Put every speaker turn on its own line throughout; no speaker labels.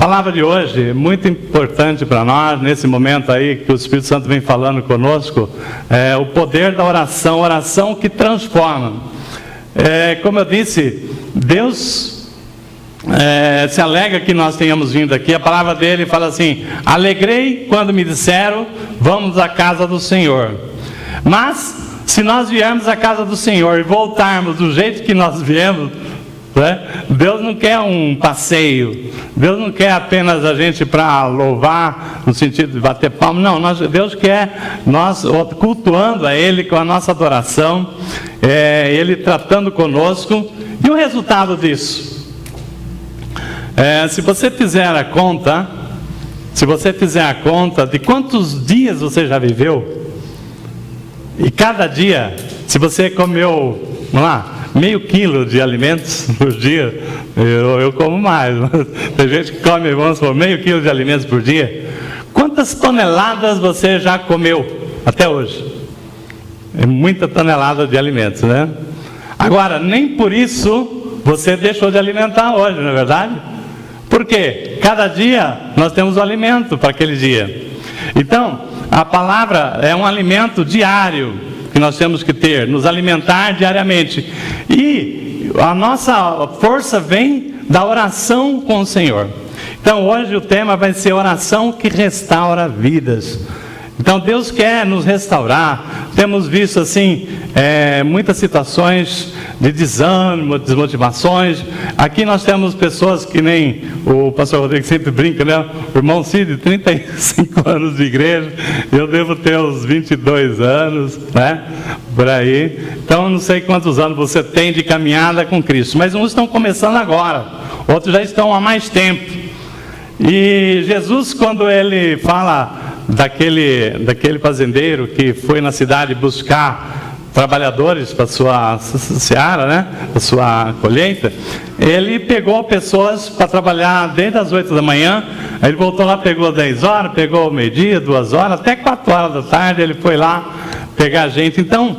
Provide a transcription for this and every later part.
palavra de hoje é muito importante para nós, nesse momento aí que o Espírito Santo vem falando conosco, é o poder da oração, oração que transforma. Como eu disse, Deus se alegra que nós tenhamos vindo aqui. A palavra dele fala assim: alegrei quando me disseram, vamos à casa do Senhor. Mas, se nós viermos à casa do Senhor e voltarmos do jeito que nós viemos, Deus não quer um passeio, Deus não quer apenas a gente para louvar, no sentido de bater palma, não, Deus quer nós cultuando a Ele com a nossa adoração, Ele tratando conosco. E o resultado disso? Se você fizer a conta de quantos dias você já viveu, e cada dia, se você comeu, vamos lá, meio quilo de alimentos por dia, eu como mais, tem gente que come, vamos supor, meio quilo de alimentos por dia. Quantas toneladas você já comeu até hoje? É muita tonelada de alimentos, né? Agora, nem por isso você deixou de alimentar hoje, não é verdade? Por quê? Cada dia nós temos o alimento para aquele dia. Então, a palavra é um alimento diário que nós temos que ter, nos alimentar diariamente. E a nossa força vem da oração com o Senhor. Então hoje o tema vai ser oração que restaura vidas. Então Deus quer nos restaurar. Temos visto assim muitas situações de desânimo, desmotivações. Aqui nós temos pessoas que nem o pastor Rodrigo sempre brinca, né? O irmão Cid, 35 anos de igreja, eu devo ter uns 22 anos, né? Por aí. Então não sei quantos anos você tem de caminhada com Cristo, mas uns estão começando agora, outros já estão há mais tempo. E Jesus, quando ele fala daquele fazendeiro que foi na cidade buscar trabalhadores para a sua seara, né? Para a sua colheita, ele pegou pessoas para trabalhar desde as 8 da manhã, aí ele voltou lá, pegou 10 horas, pegou meio-dia, 2 horas, até 4 horas da tarde ele foi lá pegar gente. Então,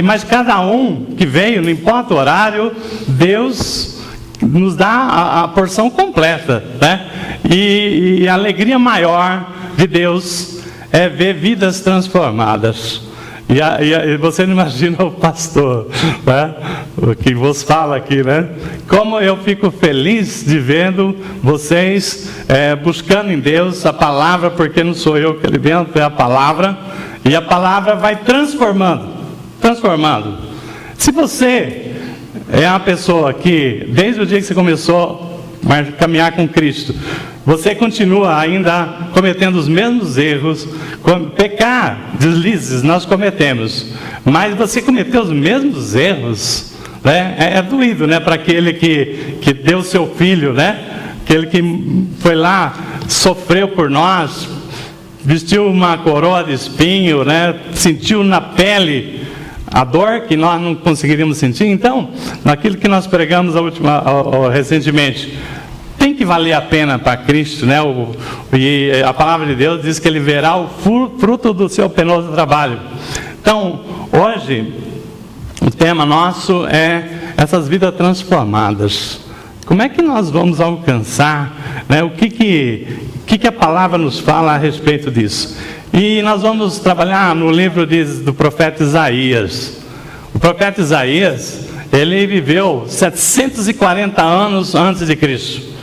mas cada um que veio, não importa o horário, Deus nos dá a porção completa, né? E a alegria maior de Deus é ver vidas transformadas. E você não imagina o pastor, né? O que vos fala aqui, né? Como eu fico feliz de vendo vocês buscando em Deus a palavra, porque não sou eu que alimento, é a palavra, e a palavra vai transformando. Se você é uma pessoa que, desde o dia que você começou a caminhar com Cristo, você continua ainda cometendo os mesmos erros, pecar, deslizes, nós cometemos, mas você cometeu os mesmos erros, né? É doído, né? Para aquele que deu seu filho, né? Aquele que foi lá, sofreu por nós, vestiu uma coroa de espinho, né? Sentiu na pele a dor que nós não conseguiríamos sentir. Então, naquilo que nós pregamos recentemente, tem que valer a pena para Cristo, né? E a palavra de Deus diz que Ele verá o fruto do seu penoso trabalho. Então, hoje, o tema nosso é essas vidas transformadas. Como é que nós vamos alcançar, né? O que a palavra nos fala a respeito disso? E nós vamos trabalhar no livro do profeta Isaías. O profeta Isaías, ele viveu 740 anos antes de Cristo.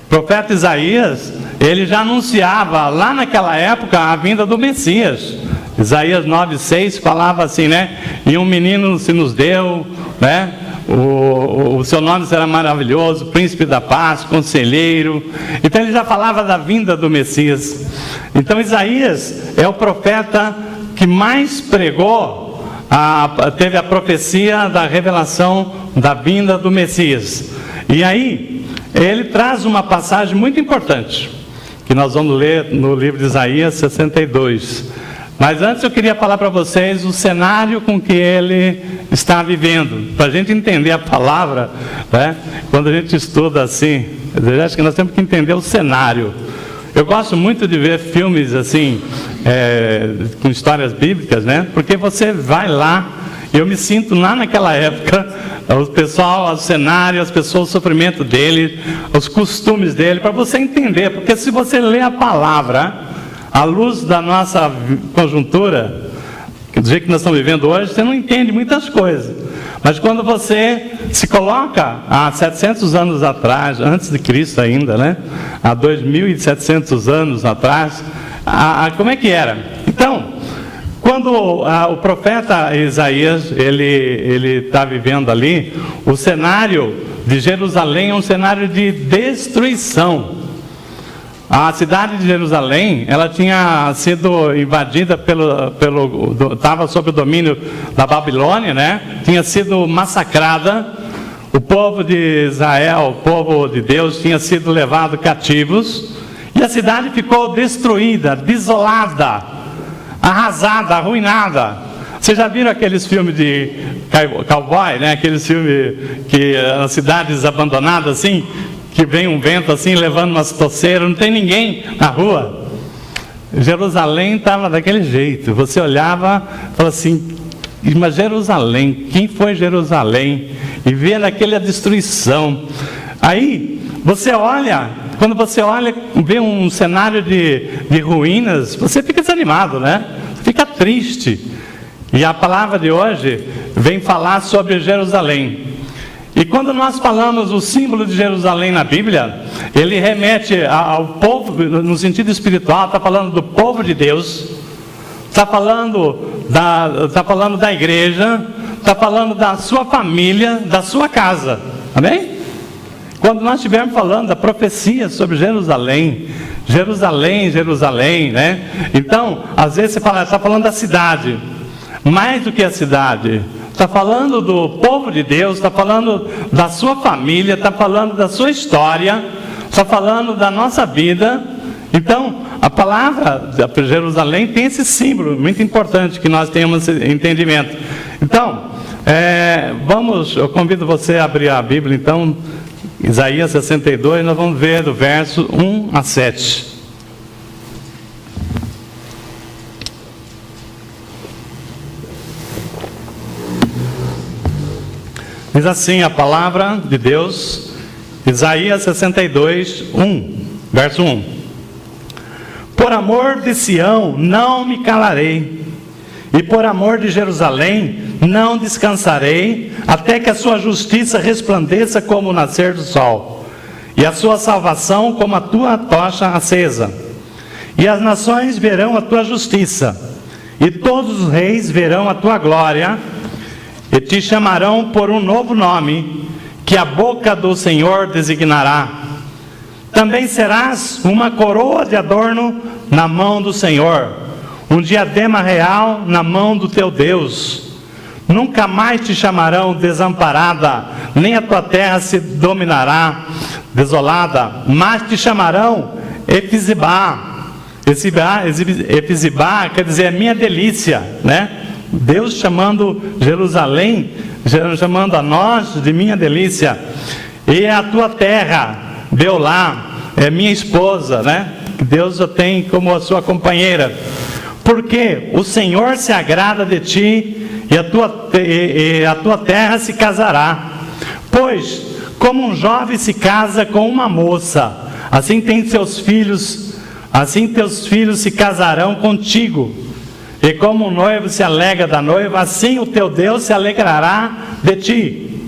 O profeta Isaías, ele já anunciava lá naquela época a vinda do Messias. Isaías 9:6 falava assim, né? E um menino se nos deu, né? O seu nome será maravilhoso, príncipe da paz, conselheiro. Então ele já falava da vinda do Messias. Então Isaías é o profeta que mais pregou, teve a profecia da revelação da vinda do Messias. E aí ele traz uma passagem muito importante, que nós vamos ler no livro de Isaías 62. Mas antes eu queria falar para vocês o cenário com que ele está vivendo, para a gente entender a palavra, né? Quando a gente estuda assim, eu acho que nós temos que entender o cenário. Eu gosto muito de ver filmes assim, com histórias bíblicas, né? Porque você vai lá Eu me sinto lá naquela época, o pessoal, o cenário, as pessoas, o sofrimento dele, os costumes dele, para você entender. Porque se você lê a palavra, à luz da nossa conjuntura, do jeito que nós estamos vivendo hoje, você não entende muitas coisas. Mas quando você se coloca há 700 anos atrás, antes de Cristo ainda, né? Há 2.700 anos atrás, como é que era? Então, quando o profeta Isaías, ele está vivendo ali, o cenário de Jerusalém é um cenário de destruição. A cidade de Jerusalém, ela tinha sido invadida estava sob o domínio da Babilônia, né? Tinha sido massacrada. O povo de Israel, o povo de Deus, tinha sido levado cativos. E a cidade ficou destruída, desolada, arrasada, arruinada. Vocês já viram aqueles filmes de cowboy, né? Aqueles filmes que as cidades abandonadas assim, que vem um vento assim, levando umas toceiras, não tem ninguém na rua. Jerusalém estava daquele jeito. Você olhava e falava assim, mas Jerusalém, quem foi Jerusalém? E vê aquela destruição. Aí, você olha, quando você olha, vê um cenário de ruínas, você fica desanimado, né? Fica triste. E a palavra de hoje vem falar sobre Jerusalém. E quando nós falamos o símbolo de Jerusalém na Bíblia, ele remete ao povo, no sentido espiritual, está falando do povo de Deus, está falando da igreja, está falando da sua família, da sua casa. Amém? Quando nós estivermos falando da profecia sobre Jerusalém, Jerusalém, Jerusalém, né? Então, às vezes você fala, está falando da cidade, mais do que a cidade. Está falando do povo de Deus, está falando da sua família, está falando da sua história, está falando da nossa vida. Então, a palavra de Jerusalém tem esse símbolo muito importante, que nós tenhamos esse entendimento. Então, eu convido você a abrir a Bíblia, então, Isaías 62, nós vamos ver do verso 1 a 7. Diz assim a palavra de Deus, Isaías 62, 1, verso 1. Por amor de Sião não me calarei, e por amor de Jerusalém não descansarei, até que a sua justiça resplandeça como o nascer do sol, e a sua salvação como a tua tocha acesa. E as nações verão a tua justiça, e todos os reis verão a tua glória, e te chamarão por um novo nome, que a boca do Senhor designará. Também serás uma coroa de adorno na mão do Senhor, um diadema real na mão do teu Deus. Nunca mais te chamarão desamparada, nem a tua terra se dominará desolada, mas te chamarão Efizibá. Efizibá quer dizer minha delícia, né? Deus chamando Jerusalém, chamando a nós de minha delícia. E a tua terra, Beolá, é minha esposa, né? Deus a tem como a sua companheira. Porque o Senhor se agrada de ti, e a tua terra se casará. Pois, como um jovem se casa com uma moça, assim teus filhos se casarão contigo. E como o noivo se alegra da noiva, assim o teu Deus se alegrará de ti.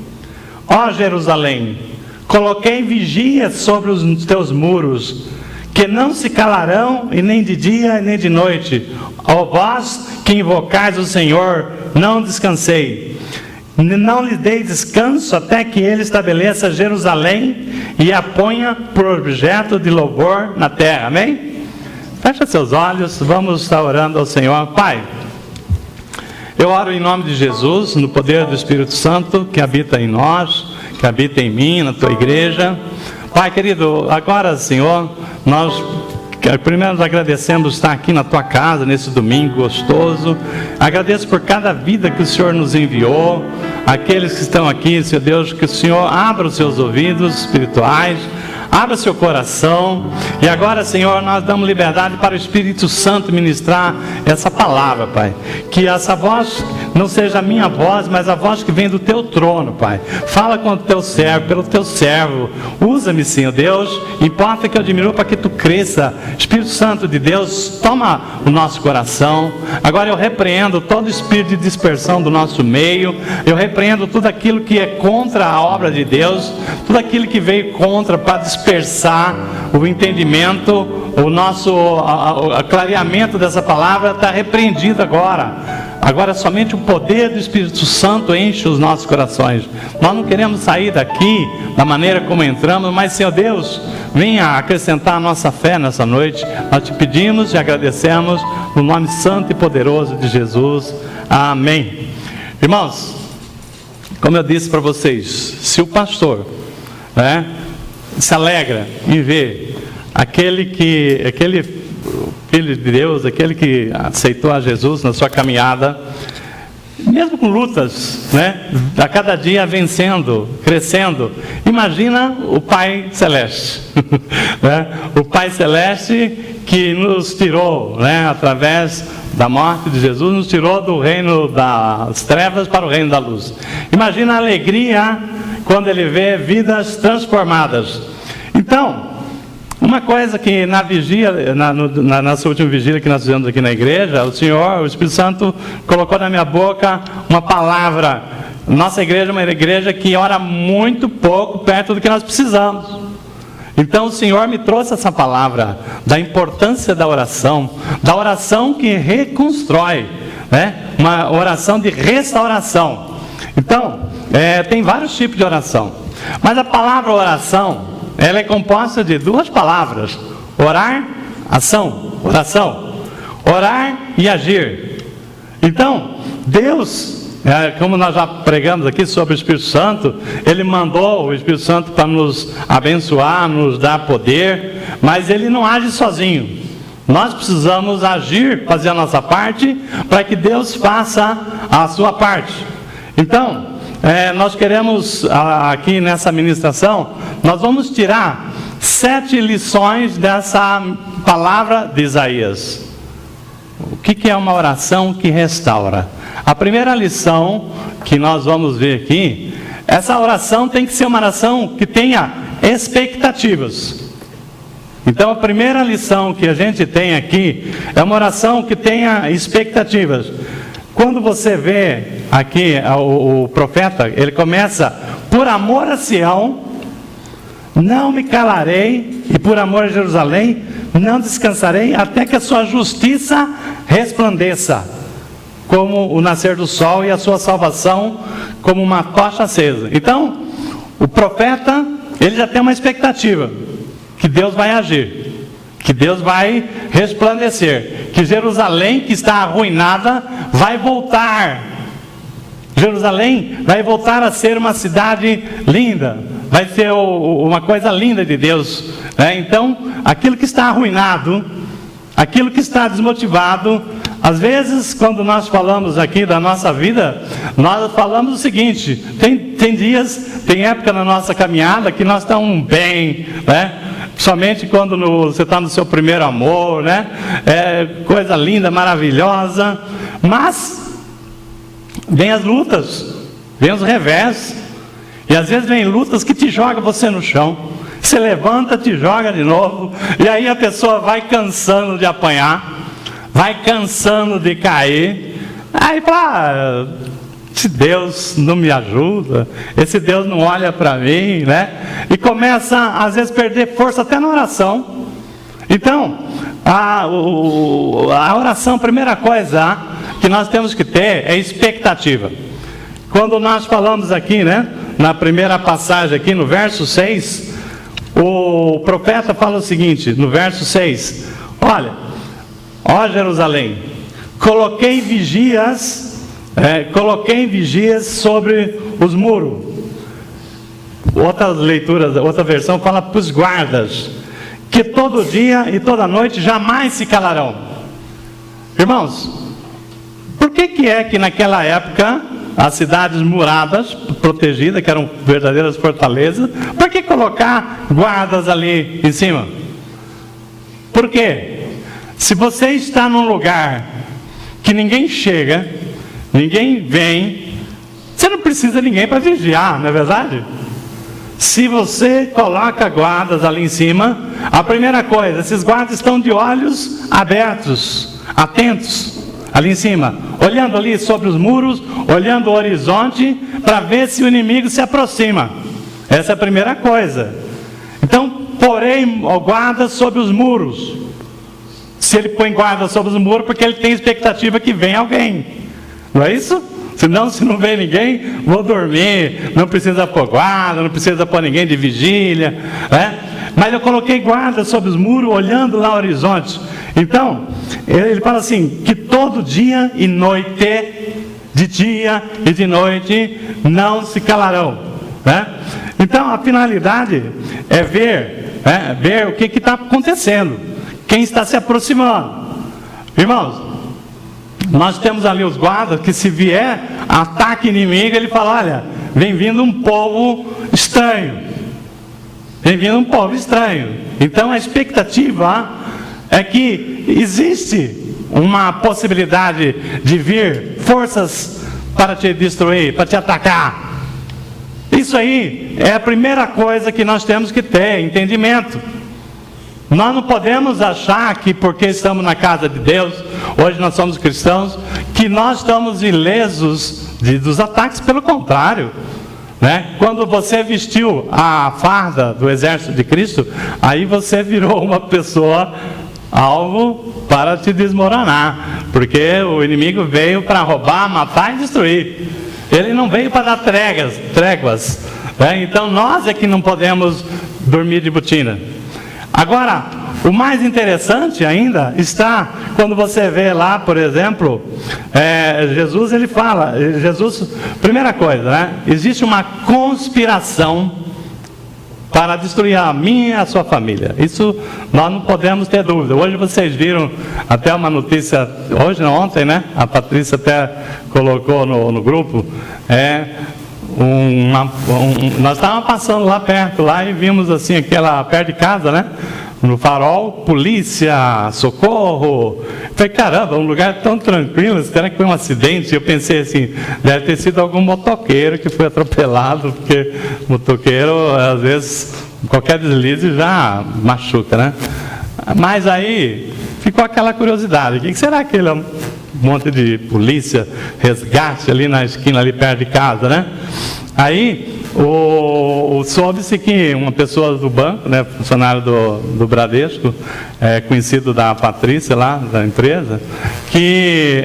Ó Jerusalém, coloquei vigia sobre os teus muros, que não se calarão, e nem de dia e nem de noite. Ó vós que invocais o Senhor, não descansei. Não lhe dei descanso até que ele estabeleça Jerusalém e a ponha por objeto de louvor na terra. Amém? Fecha seus olhos, vamos estar orando ao Senhor. Pai, eu oro em nome de Jesus, no poder do Espírito Santo, que habita em nós, que habita em mim, na tua igreja. Pai querido, agora, Senhor, nós primeiro agradecemos estar aqui na tua casa, nesse domingo gostoso. Agradeço por cada vida que o Senhor nos enviou. Aqueles que estão aqui, Senhor Deus, que o Senhor abra os seus ouvidos espirituais, abra seu coração. E agora, Senhor, nós damos liberdade para o Espírito Santo ministrar essa palavra, Pai. Que essa voz não seja a minha voz, mas a voz que vem do Teu trono, Pai. Fala com o Teu servo, pelo Teu servo. Usa-me, Senhor Deus. Importa que eu diminua para que Tu cresça. Espírito Santo de Deus, toma o nosso coração. Agora eu repreendo todo espírito de dispersão do nosso meio. Eu repreendo tudo aquilo que é contra a obra de Deus. Tudo aquilo que veio contra para dispersar o entendimento, o nosso clareamento dessa palavra está repreendido agora. Agora somente o poder do Espírito Santo enche os nossos corações. Nós não queremos sair daqui da maneira como entramos, mas, Senhor Deus, venha acrescentar a nossa fé nessa noite. Nós te pedimos e agradecemos no nome santo e poderoso de Jesus. Amém. Irmãos, como eu disse para vocês, se o pastor se alegra em ver aquele filho de Deus, aquele que aceitou a Jesus na sua caminhada, mesmo com lutas, a cada dia vencendo, crescendo, imagina o Pai Celeste, o Pai Celeste que nos tirou, através da morte de Jesus, nos tirou do reino das trevas para o reino da luz. Imagina a alegria quando ele vê vidas transformadas. Então, uma coisa que na vigília, nessa última vigília que nós fizemos aqui na igreja, o Espírito Santo colocou na minha boca uma palavra. Nossa igreja é uma igreja que ora muito pouco perto do que nós precisamos. Então o Senhor me trouxe essa palavra da importância da oração que reconstrói, uma oração de restauração. Então, tem vários tipos de oração, mas a palavra oração, ela é composta de duas palavras: orar, ação, oração. Orar e agir. Então, Deus, como nós já pregamos aqui sobre o Espírito Santo, Ele mandou o Espírito Santo para nos abençoar, nos dar poder, mas Ele não age sozinho. Nós precisamos agir, fazer a nossa parte, para que Deus faça a sua parte. Então, nós queremos, aqui nessa ministração, nós vamos tirar 7 lições dessa palavra de Isaías. O que é uma oração que restaura? A primeira lição que nós vamos ver aqui, essa oração tem que ser uma oração que tenha expectativas. Então a primeira lição que a gente tem aqui é uma oração que tenha expectativas. Quando você vê aqui o profeta, ele começa: por amor a Sião, não me calarei, e por amor a Jerusalém, não descansarei, até que a sua justiça resplandeça, como o nascer do sol, e a sua salvação como uma tocha acesa. Então, o profeta, ele já tem uma expectativa, que Deus vai agir, que Deus vai resplandecer, que Jerusalém, que está arruinada, vai voltar. Jerusalém vai voltar a ser uma cidade linda, vai ser uma coisa linda de Deus. Então, aquilo que está arruinado, aquilo que está desmotivado, às vezes, quando nós falamos aqui da nossa vida, nós falamos o seguinte: tem dias, tem época na nossa caminhada que nós estamos bem, somente quando você está no seu primeiro amor, coisa linda, maravilhosa, mas vem as lutas, vem os revés, e às vezes vem lutas que te jogam você no chão. Você levanta, te joga de novo, e aí a pessoa vai cansando de apanhar, vai cansando de cair. Aí fala: esse Deus não me ajuda, esse Deus não olha para mim, e começa às vezes a perder força até na oração. Então, a oração, a primeira coisa que nós temos que ter é expectativa. Quando nós falamos aqui, na primeira passagem aqui no verso 6, o profeta fala o seguinte, no verso 6: olha, ó Jerusalém, coloquei vigias sobre os muros. Outras leituras, outra versão fala para os guardas, que todo dia e toda noite jamais se calarão. Irmãos, por que é que naquela época as cidades muradas, protegidas, que eram verdadeiras fortalezas. Por que colocar guardas ali em cima? Por quê? Se você está num lugar que ninguém chega, ninguém vem, você não precisa de ninguém para vigiar, não é verdade? Se você coloca guardas ali em cima, a primeira coisa, esses guardas estão de olhos abertos, atentos, ali em cima, olhando ali sobre os muros, olhando o horizonte, para ver se o inimigo se aproxima. Essa é a primeira coisa. Então, porém, guarda sobre os muros. Se ele põe guarda sobre os muros, porque ele tem expectativa que venha alguém. Não é isso? Senão, se não vem ninguém, vou dormir, não precisa pôr guarda, não precisa pôr ninguém de vigília, né? Mas eu coloquei guarda sobre os muros, olhando lá o horizonte. Então, ele fala assim, que todo dia e noite, de dia e de noite, não se calarão, né? Então, a finalidade é ver o que está acontecendo, quem está se aproximando. Irmãos, nós temos ali os guardas que, se vier ataque inimigo, ele fala, olha, vem vindo um povo estranho. Vem vindo um povo estranho. Então a expectativa é que existe uma possibilidade de vir forças para te destruir, para te atacar. Isso aí é a primeira coisa que nós temos que ter, entendimento. Nós não podemos achar que porque estamos na casa de Deus, hoje nós somos cristãos, que nós estamos ilesos dos ataques. Pelo contrário, né? Quando você vestiu a farda do exército de Cristo, aí você virou uma pessoa alvo para te desmoronar, porque o inimigo veio para roubar, matar e destruir. Ele não veio para dar tréguas, né? Então nós é que não podemos dormir de botina. Agora, o mais interessante ainda está quando você vê lá, por exemplo, Jesus, ele fala, primeira coisa, né? Existe uma conspiração para destruir a minha e a sua família. Isso nós não podemos ter dúvida. Hoje vocês viram até uma notícia, ontem, né? A Patrícia até colocou no grupo, nós estávamos passando lá perto, lá, e vimos assim, perto de casa, né? No farol, polícia, socorro. Falei, caramba, um lugar tão tranquilo, será que foi um acidente? Eu pensei assim, deve ter sido algum motoqueiro que foi atropelado, porque motoqueiro, às vezes, qualquer deslize já machuca, né? Mas aí ficou aquela curiosidade, o que será que ele é? Um monte de polícia, resgate ali na esquina, ali perto de casa, né? Aí, soube-se que uma pessoa do banco, né, funcionário do Bradesco, conhecido da Patrícia lá, da empresa, que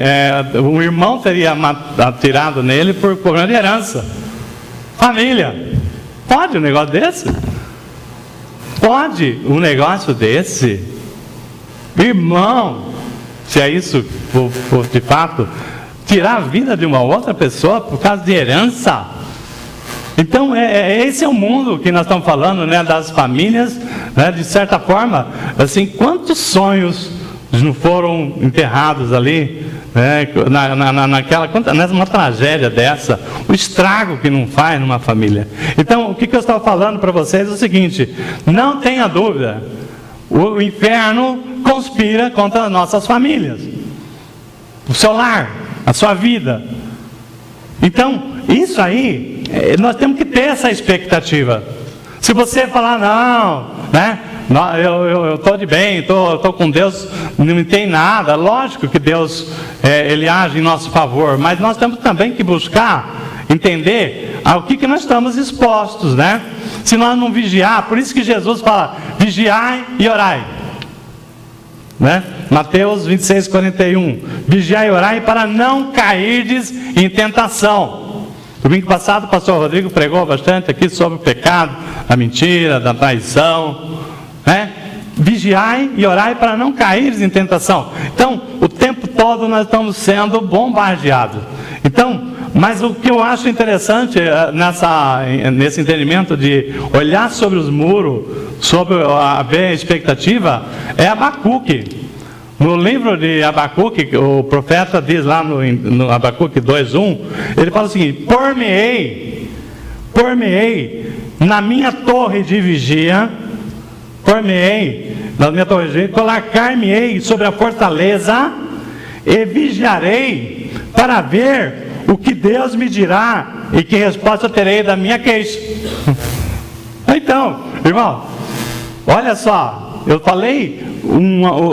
o irmão teria atirado nele por problema de herança. Família, pode um negócio desse? Pode um negócio desse? Irmão, se é isso for de fato, tirar a vida de uma outra pessoa por causa de herança? Então, esse é o mundo que nós estamos falando, né, das famílias, né, de certa forma, assim, quantos sonhos não foram enterrados ali, né, numa tragédia dessa, o estrago que não faz numa família. Então, o que eu estava falando para vocês é o seguinte, não tenha dúvida, o inferno conspira contra as nossas famílias, o seu lar, a sua vida. Então, isso aí, nós temos que ter essa expectativa. Se você falar, não, né, eu estou de bem, estou com Deus, não tem nada, lógico que Deus, Ele age em nosso favor, mas nós temos também que buscar entender ao que nós estamos expostos, né? Se nós não vigiar, por isso que Jesus fala, vigiai e orai, né? Mateus 26:41, vigiai e orai para não cairdes em tentação. Domingo passado o pastor Rodrigo pregou bastante aqui sobre o pecado, a mentira, da traição, né? Vigiai e orai para não cairdes em tentação. Então, o tempo todo nós estamos sendo bombardeados. Então, mas o que eu acho interessante nesse entendimento de olhar sobre os muros, sobre a expectativa, é Abacuque. No livro de Abacuque, o profeta diz lá no Abacuque 2:1, ele fala o seguinte: por-me-ei na minha torre de vigia, colocar-me-ei sobre a fortaleza e vigiarei para ver o que Deus me dirá e que resposta terei da minha queixa. Então, irmão, olha só, eu falei,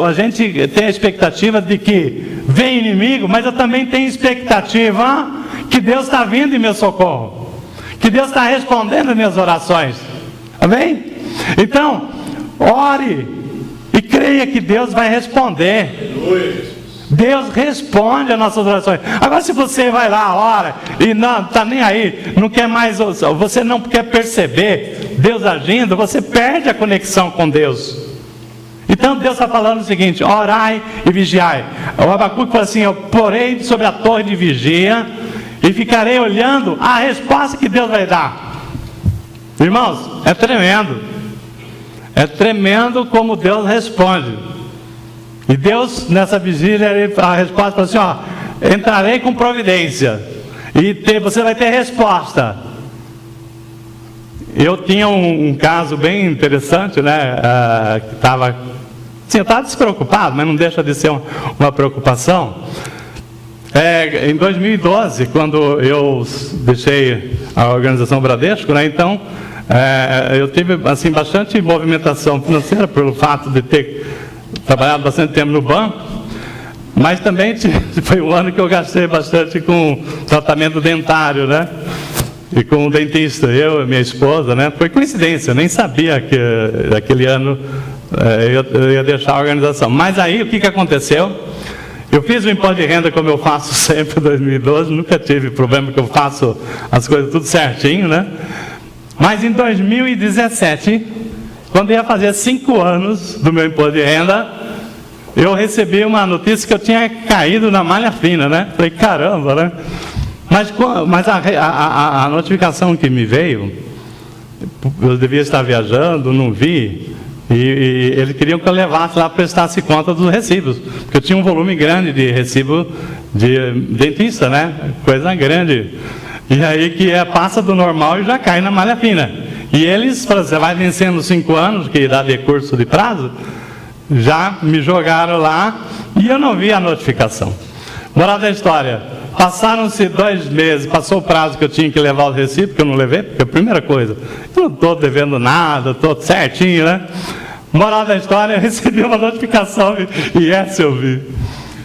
a gente tem a expectativa de que vem inimigo, mas eu também tenho expectativa que Deus está vindo em meu socorro, que Deus está respondendo as minhas orações. Amém? Então, ore e creia que Deus vai responder. Deus responde às nossas orações. Agora, se você vai lá, ora e não está nem aí, não quer mais, você não quer perceber Deus agindo, você perde a conexão com Deus. Então Deus está falando o seguinte: orai e vigiai. O Abacuque fala assim: eu porei sobre a torre de vigia e ficarei olhando a resposta que Deus vai dar. Irmãos, é tremendo como Deus responde. E Deus, nessa vigília, a resposta fala assim: ó, entrarei com providência e você vai ter resposta. Eu tinha um caso bem interessante, né? Que estava, sim, eu estava despreocupado, mas não deixa de ser uma preocupação. Em 2012, quando eu deixei a organização Bradesco, né? Então eu tive assim bastante movimentação financeira pelo fato de ter trabalhado bastante tempo no banco, mas também foi um ano que eu gastei bastante com tratamento dentário, né? E com o dentista, eu e minha esposa, né? Foi coincidência, eu nem sabia que aquele ano eu ia deixar a organização. Mas aí, o que aconteceu? Eu fiz o imposto de renda como eu faço sempre em 2012, nunca tive problema, porque eu faço as coisas tudo certinho, né? Mas em 2017, quando ia fazer 5 anos do meu imposto de renda, eu recebi uma notícia que eu tinha caído na malha fina, né? Falei, caramba, né? Mas a notificação que me veio, eu devia estar viajando, não vi, e eles queriam que eu levasse lá, prestasse conta dos recibos, porque eu tinha um volume grande de recibo de dentista, né? Coisa grande. E aí que passa do normal e já cai na malha fina. E eles, você vai vencendo 5 anos, que dá de curso de prazo, já me jogaram lá e eu não vi a notificação. Moral da história: passaram-se 2 meses, passou o prazo que eu tinha que levar o recibo, que eu não levei, porque a primeira coisa, eu não estou devendo nada, estou certinho, né? Moral da história: eu recebi uma notificação, e essa eu vi.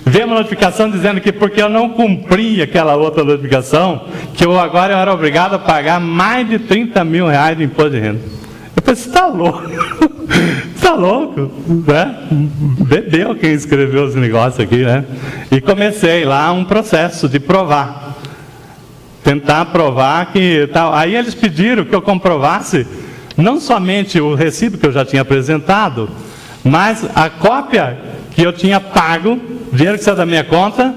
Veio uma notificação dizendo que porque eu não cumpri aquela outra notificação, que agora eu era obrigado a pagar mais de 30 mil reais de imposto de renda. Eu pensei, você está louco? Está louco? Né? Bebeu quem escreveu os negócios aqui, né? E comecei lá um processo de provar. Tentar provar que tal. Aí eles pediram que eu comprovasse não somente o recibo que eu já tinha apresentado, mas a cópia que eu tinha pago, o dinheiro que saiu da minha conta,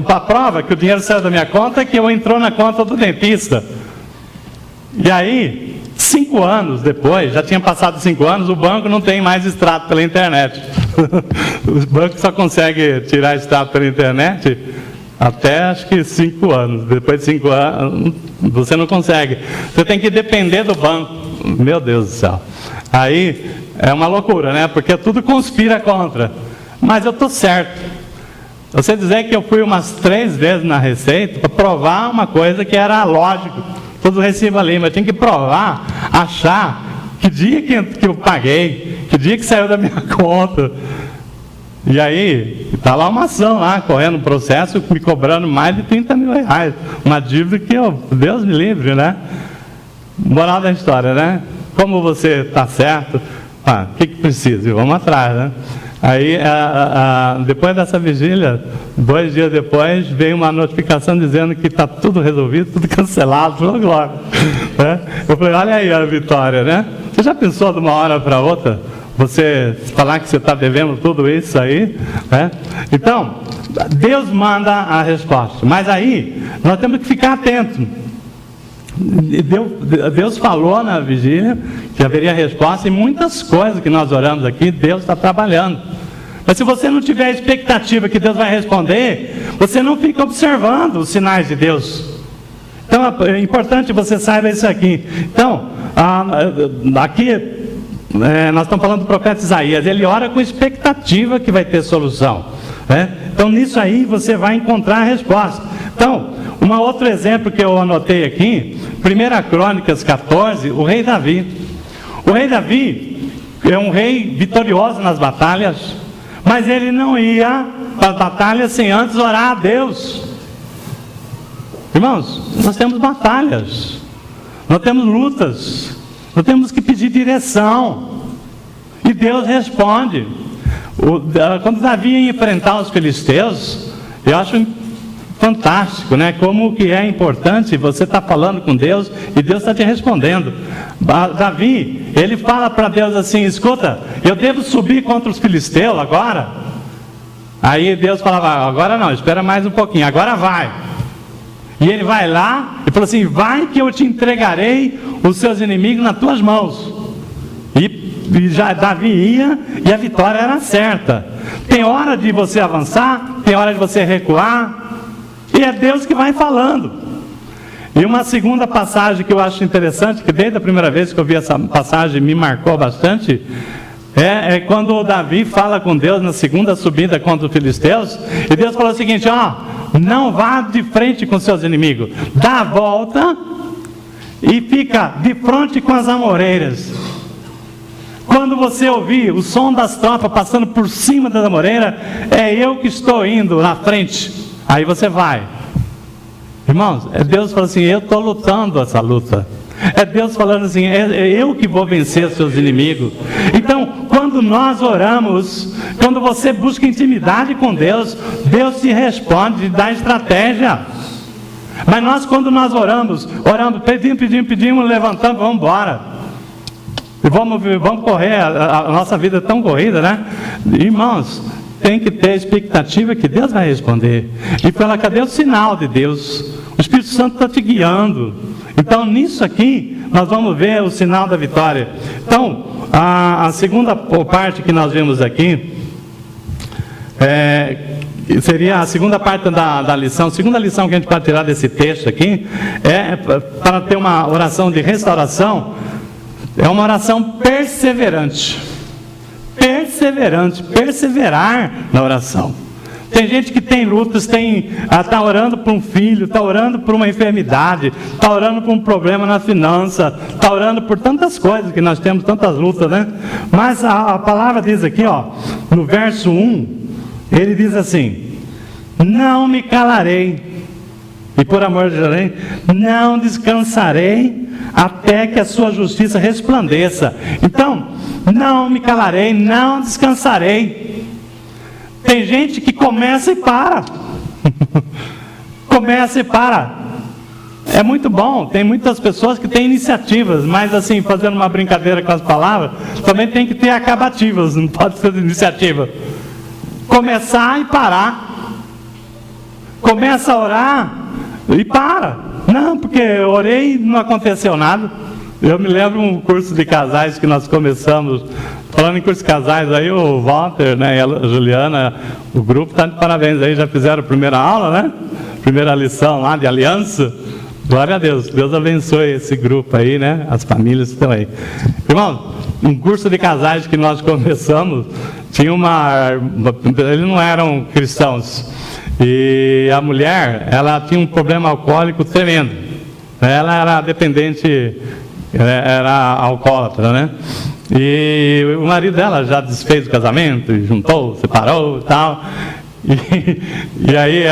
a prova que o dinheiro saiu da minha conta, que eu entrou na conta do dentista. E aí, 5 anos depois, já tinha passado 5 anos, o banco não tem mais extrato pela internet. O banco só consegue tirar extrato pela internet até acho que 5 anos. Depois de 5 anos, você não consegue. Você tem que depender do banco. Meu Deus do céu. Aí é uma loucura, né? Porque tudo conspira contra. Mas eu estou certo. Você dizer que eu fui umas 3 vezes na Receita para provar uma coisa que era lógico. Todo recibo ali, mas eu tinha que provar, achar que dia que eu paguei, que dia que saiu da minha conta. E aí, está lá uma ação lá, correndo um processo, me cobrando mais de 30 mil reais. Uma dívida que, Deus me livre, né? Moral da história, né? Como você está certo, o que precisa? Vamos atrás, né? Aí, depois dessa vigília, 2 dias depois, veio uma notificação dizendo que está tudo resolvido, tudo cancelado, tudo glória. Né? Eu falei, olha aí a vitória, né? Você já pensou de uma hora para outra, você falar que você está devendo tudo isso aí? Né? Então, Deus manda a resposta. Mas aí, nós temos que ficar atentos. Deus falou na vigília que haveria resposta, e muitas coisas que nós oramos aqui, Deus está trabalhando. Mas se você não tiver a expectativa que Deus vai responder, você não fica observando os sinais de Deus. Então é importante que você saiba isso aqui. Então, aqui nós estamos falando do profeta Isaías. Ele ora com expectativa que vai ter solução, né? Então nisso aí você vai encontrar a resposta. Então, um outro exemplo que eu anotei aqui, 1 Crônicas 14, o rei Davi. O rei Davi é um rei vitorioso nas batalhas, mas ele não ia para as batalhas sem antes orar a Deus. Irmãos, nós temos batalhas, nós temos lutas, nós temos que pedir direção, e Deus responde. Quando Davi ia enfrentar os filisteus, eu acho fantástico, né? Como que é importante você estar falando com Deus e Deus está te respondendo. Davi, ele fala para Deus assim: escuta, eu devo subir contra os filisteus agora? Aí Deus falava: agora não, espera mais um pouquinho, agora vai. E ele vai lá e falou assim: vai que eu te entregarei os seus inimigos nas tuas mãos. E já Davi ia, e a vitória era certa. Tem hora de você avançar, tem hora de você recuar, e é Deus que vai falando. E uma segunda passagem que eu acho interessante, que desde a primeira vez que eu vi essa passagem me marcou bastante, é quando o Davi fala com Deus na segunda subida contra os filisteus, e Deus falou o seguinte: não vá de frente com seus inimigos, dá a volta e fica de frente com as amoreiras. Quando você ouvir o som das tropas passando por cima das amoreiras, é eu que estou indo na frente. Aí você vai. Irmãos, Deus falando assim: eu estou lutando essa luta. É Deus falando assim: é eu que vou vencer seus inimigos. Então, quando nós oramos, quando você busca intimidade com Deus, Deus te responde, dá estratégia. Mas nós, quando nós oramos, pedimos, levantamos, vamos embora. E vamos correr, a nossa vida é tão corrida, né? Irmãos, tem que ter expectativa que Deus vai responder. E cadê o sinal de Deus? O Espírito Santo está te guiando. Então nisso aqui, nós vamos ver o sinal da vitória. Então, a segunda parte que nós vemos aqui, seria a segunda parte da lição. A segunda lição que a gente pode tirar desse texto aqui, para ter uma oração de restauração, é uma oração perseverante. Perseverar na oração. Tem gente que tem lutas, está orando por um filho, está orando por uma enfermidade, está orando por um problema na finança, está orando por tantas coisas que nós temos, tantas lutas, né? Mas a palavra diz aqui, no verso 1, ele diz assim: não me calarei, e por amor de Deus, não descansarei até que a sua justiça resplandeça. Então, não me calarei, não descansarei. Tem gente que começa e para. Começa e para. É muito bom, tem muitas pessoas que têm iniciativas, mas assim, fazendo uma brincadeira com as palavras, também tem que ter acabativas, não pode ser iniciativa. Começar e parar. Começa a orar e para. Não, porque eu orei e não aconteceu nada. Eu me lembro um curso de casais que nós começamos. Falando em curso de casais, aí o Walter, né, e a Juliana, o grupo está de parabéns aí, já fizeram a primeira aula, né? Primeira lição lá de aliança. Glória a Deus, Deus abençoe esse grupo aí, né? As famílias que estão aí. Irmão, um curso de casais que nós começamos, tinha eles não eram cristãos. E a mulher, ela tinha um problema alcoólico tremendo. Ela era dependente, era alcoólatra, né? E o marido dela já desfez o casamento, juntou, separou e tal. E aí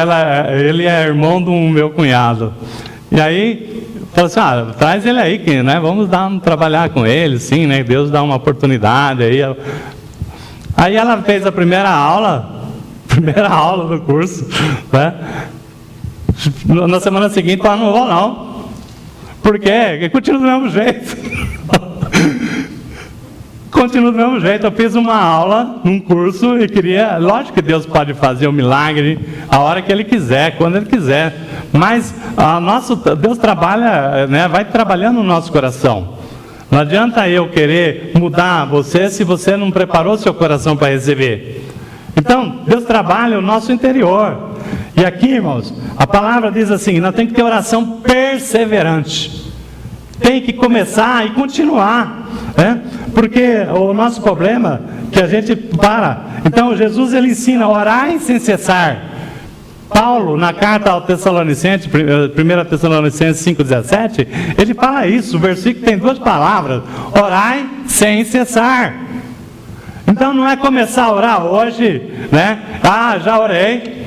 ele é irmão do meu cunhado. E aí falou assim: traz ele aí, que, né? Vamos trabalhar com ele, sim, né? Deus dá uma oportunidade aí. Aí ela fez a primeira aula do curso, né? Na semana seguinte ela não vou não. Por quê? Porque continua do mesmo jeito. Continua do mesmo jeito. Eu fiz uma aula num curso e queria... Lógico que Deus pode fazer o milagre a hora que Ele quiser, quando Ele quiser. Mas Deus trabalha, né? Vai trabalhando no nosso coração. Não adianta eu querer mudar você se você não preparou seu coração para receber. Então, Deus trabalha o nosso interior. E aqui, irmãos, a palavra diz assim, nós temos que ter oração perseverante. Tem que começar e continuar, né? Porque o nosso problema é que a gente para. Então, Jesus, ele ensina, orai sem cessar. Paulo, na carta ao Tessalonicenses, 1 Tessalonicenses 5,17, ele fala isso, o versículo tem duas palavras, orai sem cessar. Então não é começar a orar hoje, né? Ah, já orei,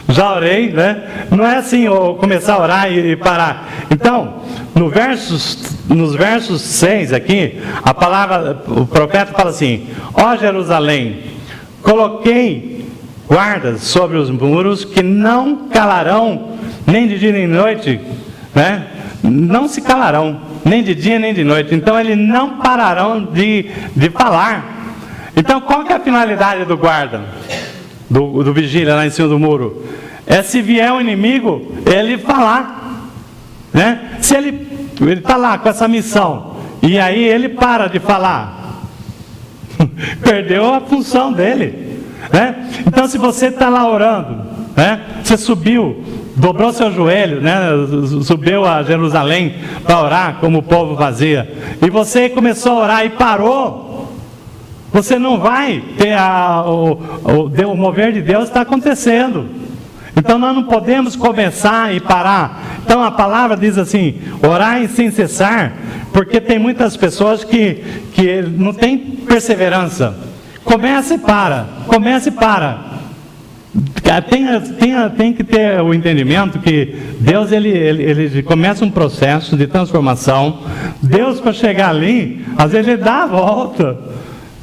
já orei, né? Não é assim, começar a orar e parar. Então, nos versos 6 aqui, a palavra, o profeta fala assim, ó Jerusalém, coloquei guardas sobre os muros que não calarão nem de dia nem de noite, né? Não se calarão nem de dia nem de noite. Então eles não pararão de falar. Então qual que é a finalidade do guarda, do vigília lá em cima do muro? É se vier um inimigo, ele falar, né? Se ele está lá com essa missão e aí ele para de falar, perdeu a função dele. Né? Então, se você está lá orando, né? Você subiu, dobrou seu joelho, né? Subiu a Jerusalém para orar, como o povo fazia, e você começou a orar e parou, você não vai ter o mover de Deus está acontecendo. Então, nós não podemos começar e parar. Então, a palavra diz assim, orai sem cessar, porque tem muitas pessoas que não têm perseverança. Comece e para, comece e para. Tem que ter o entendimento que Deus ele começa um processo de transformação. Deus, para chegar ali, às vezes ele dá a volta.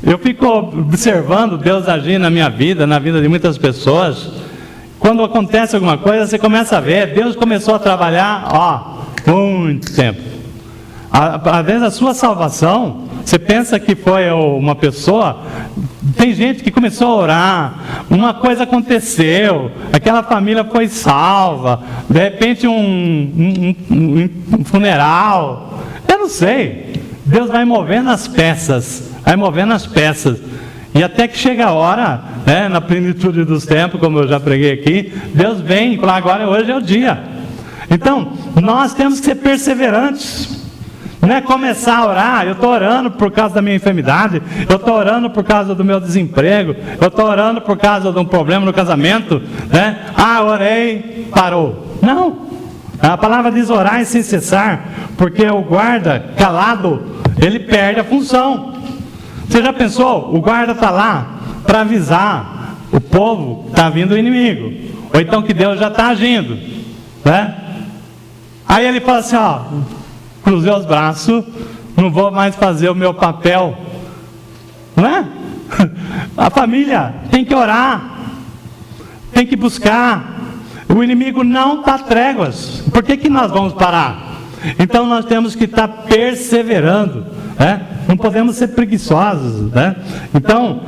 Eu fico observando Deus agir na minha vida, na vida de muitas pessoas. Quando acontece alguma coisa, você começa a ver, Deus começou a trabalhar, muito tempo. Às vezes a sua salvação, você pensa que foi uma pessoa, tem gente que começou a orar, uma coisa aconteceu, aquela família foi salva, de repente um funeral, eu não sei, Deus vai movendo as peças, e até que chega a hora, né, na plenitude dos tempos, como eu já preguei aqui, Deus vem e fala, agora hoje é o dia. Então, nós temos que ser perseverantes. Não é começar a orar, eu estou orando por causa da minha enfermidade, eu estou orando por causa do meu desemprego, eu estou orando por causa de um problema no casamento, né? Ah, orei, parou. Não, a palavra diz orar sem cessar, porque o guarda calado, ele perde a função. Você já pensou? O guarda está lá para avisar o povo que está vindo o inimigo, ou então que Deus já está agindo, né? Aí ele fala assim, cruzei os braços, não vou mais fazer o meu papel, não é? A família tem que orar, tem que buscar, o inimigo não está tréguas, por que nós vamos parar? Então nós temos que estar perseverando, né? Não podemos ser preguiçosos, né? Então,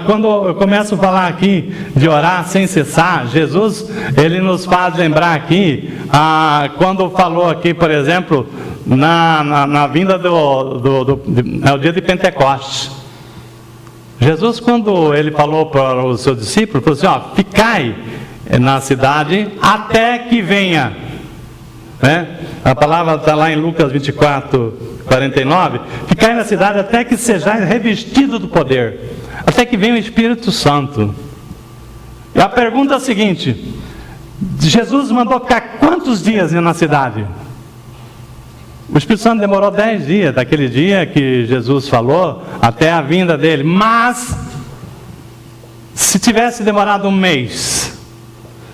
quando eu começo a falar aqui de orar sem cessar, Jesus, ele nos faz lembrar aqui, quando falou aqui, por exemplo, na vinda no dia de Pentecostes. Jesus, quando ele falou para os seus discípulos, falou assim, ficai na cidade até que venha, né? A palavra está lá em Lucas 24:49, ficai na cidade até que sejais revestido do poder, até que venha o Espírito Santo. E a pergunta é a seguinte, Jesus mandou ficar quantos dias na cidade? O Espírito Santo demorou 10 dias, daquele dia que Jesus falou, até a vinda dele. Mas, se tivesse demorado um mês,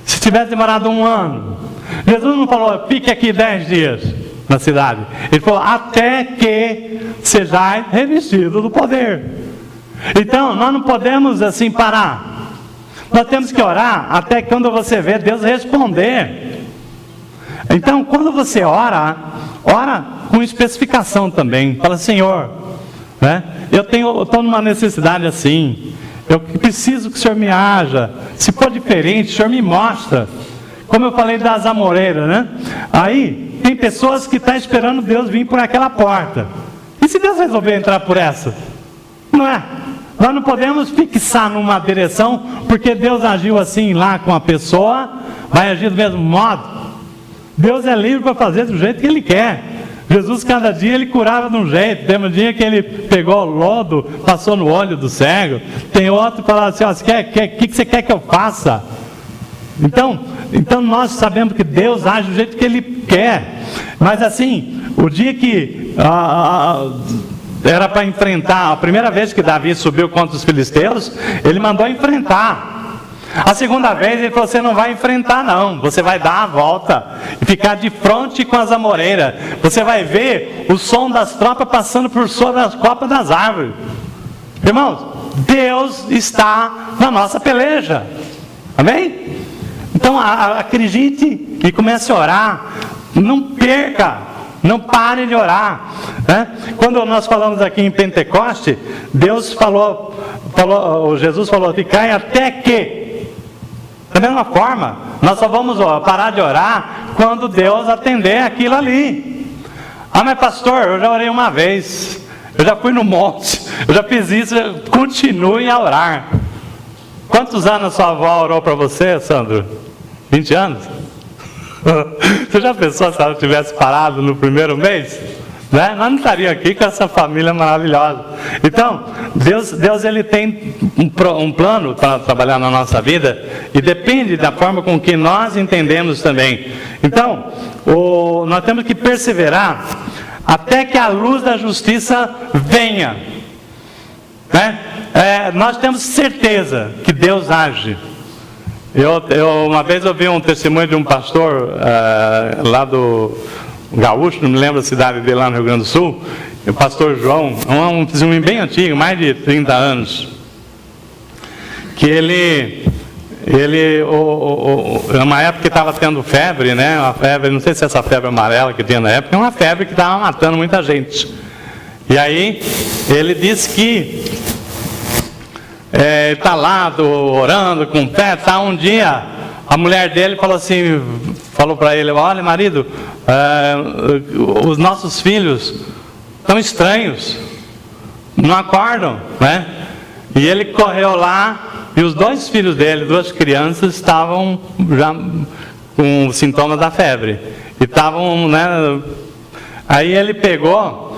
se tivesse demorado um ano, Jesus não falou, fique aqui 10 dias na cidade. Ele falou, até que sejais revestido do poder. Então, nós não podemos assim parar. Nós temos que orar até que quando você vê Deus responder. Então, quando você ora com especificação também. Fala, Senhor, né? Eu estou numa necessidade assim. Eu preciso que o Senhor me haja. Se for diferente, o Senhor me mostra. Como eu falei das amoreiras, né? Aí, tem pessoas que estão esperando Deus vir por aquela porta. E se Deus resolver entrar por essa? Não é? Nós não podemos fixar numa direção, porque Deus agiu assim lá com a pessoa, vai agir do mesmo modo. Deus é livre para fazer do jeito que Ele quer. Jesus, cada dia, Ele curava de um jeito. Tem um dia que Ele pegou o lodo, passou no olho do cego. Tem outro que falava assim, ó, o que você quer que eu faça? Então nós sabemos que Deus age do jeito que Ele quer. Mas assim, o dia que era para enfrentar, a primeira vez que Davi subiu contra os filisteus, ele mandou enfrentar. A segunda vez ele falou, você não vai enfrentar não, você vai dar a volta e ficar de frente com as amoreiras. Você vai ver o som das tropas passando por sobre as copas das árvores. Irmãos, Deus está na nossa peleja. Amém? Então acredite e comece a orar. Não perca, não pare de orar, né? Quando nós falamos aqui em Pentecoste, Jesus falou, ficai até que. Da mesma forma, nós só vamos parar de orar quando Deus atender aquilo ali. Ah, mas pastor, eu já orei uma vez, eu já fui no monte, eu já fiz isso. Continue a orar. Quantos anos sua avó orou para você, Sandro? 20 anos? Você já pensou se ela tivesse parado no primeiro mês? Né? Nós não estaríamos aqui com essa família maravilhosa. Então, Deus ele tem um plano para trabalhar na nossa vida, e depende da forma com que nós entendemos também. Então, nós temos que perseverar até que a luz da justiça venha, né? Nós temos certeza que Deus age. Uma vez ouvi um testemunho de um pastor lá do Gaúcho, não me lembro a cidade dele, lá no Rio Grande do Sul, o pastor João, um testemunho bem antigo, mais de 30 anos, que ele uma época que estava tendo febre, né, uma febre, não sei se é essa febre amarela que tinha na época, é uma febre que estava matando muita gente. E aí ele disse que está lá orando com fé, tá, um dia a mulher dele falou para ele, olha marido, os nossos filhos estão estranhos, não acordam, né? E ele correu lá, e os dois filhos dele, duas crianças, estavam já com sintomas da febre, e estavam, né? Aí ele pegou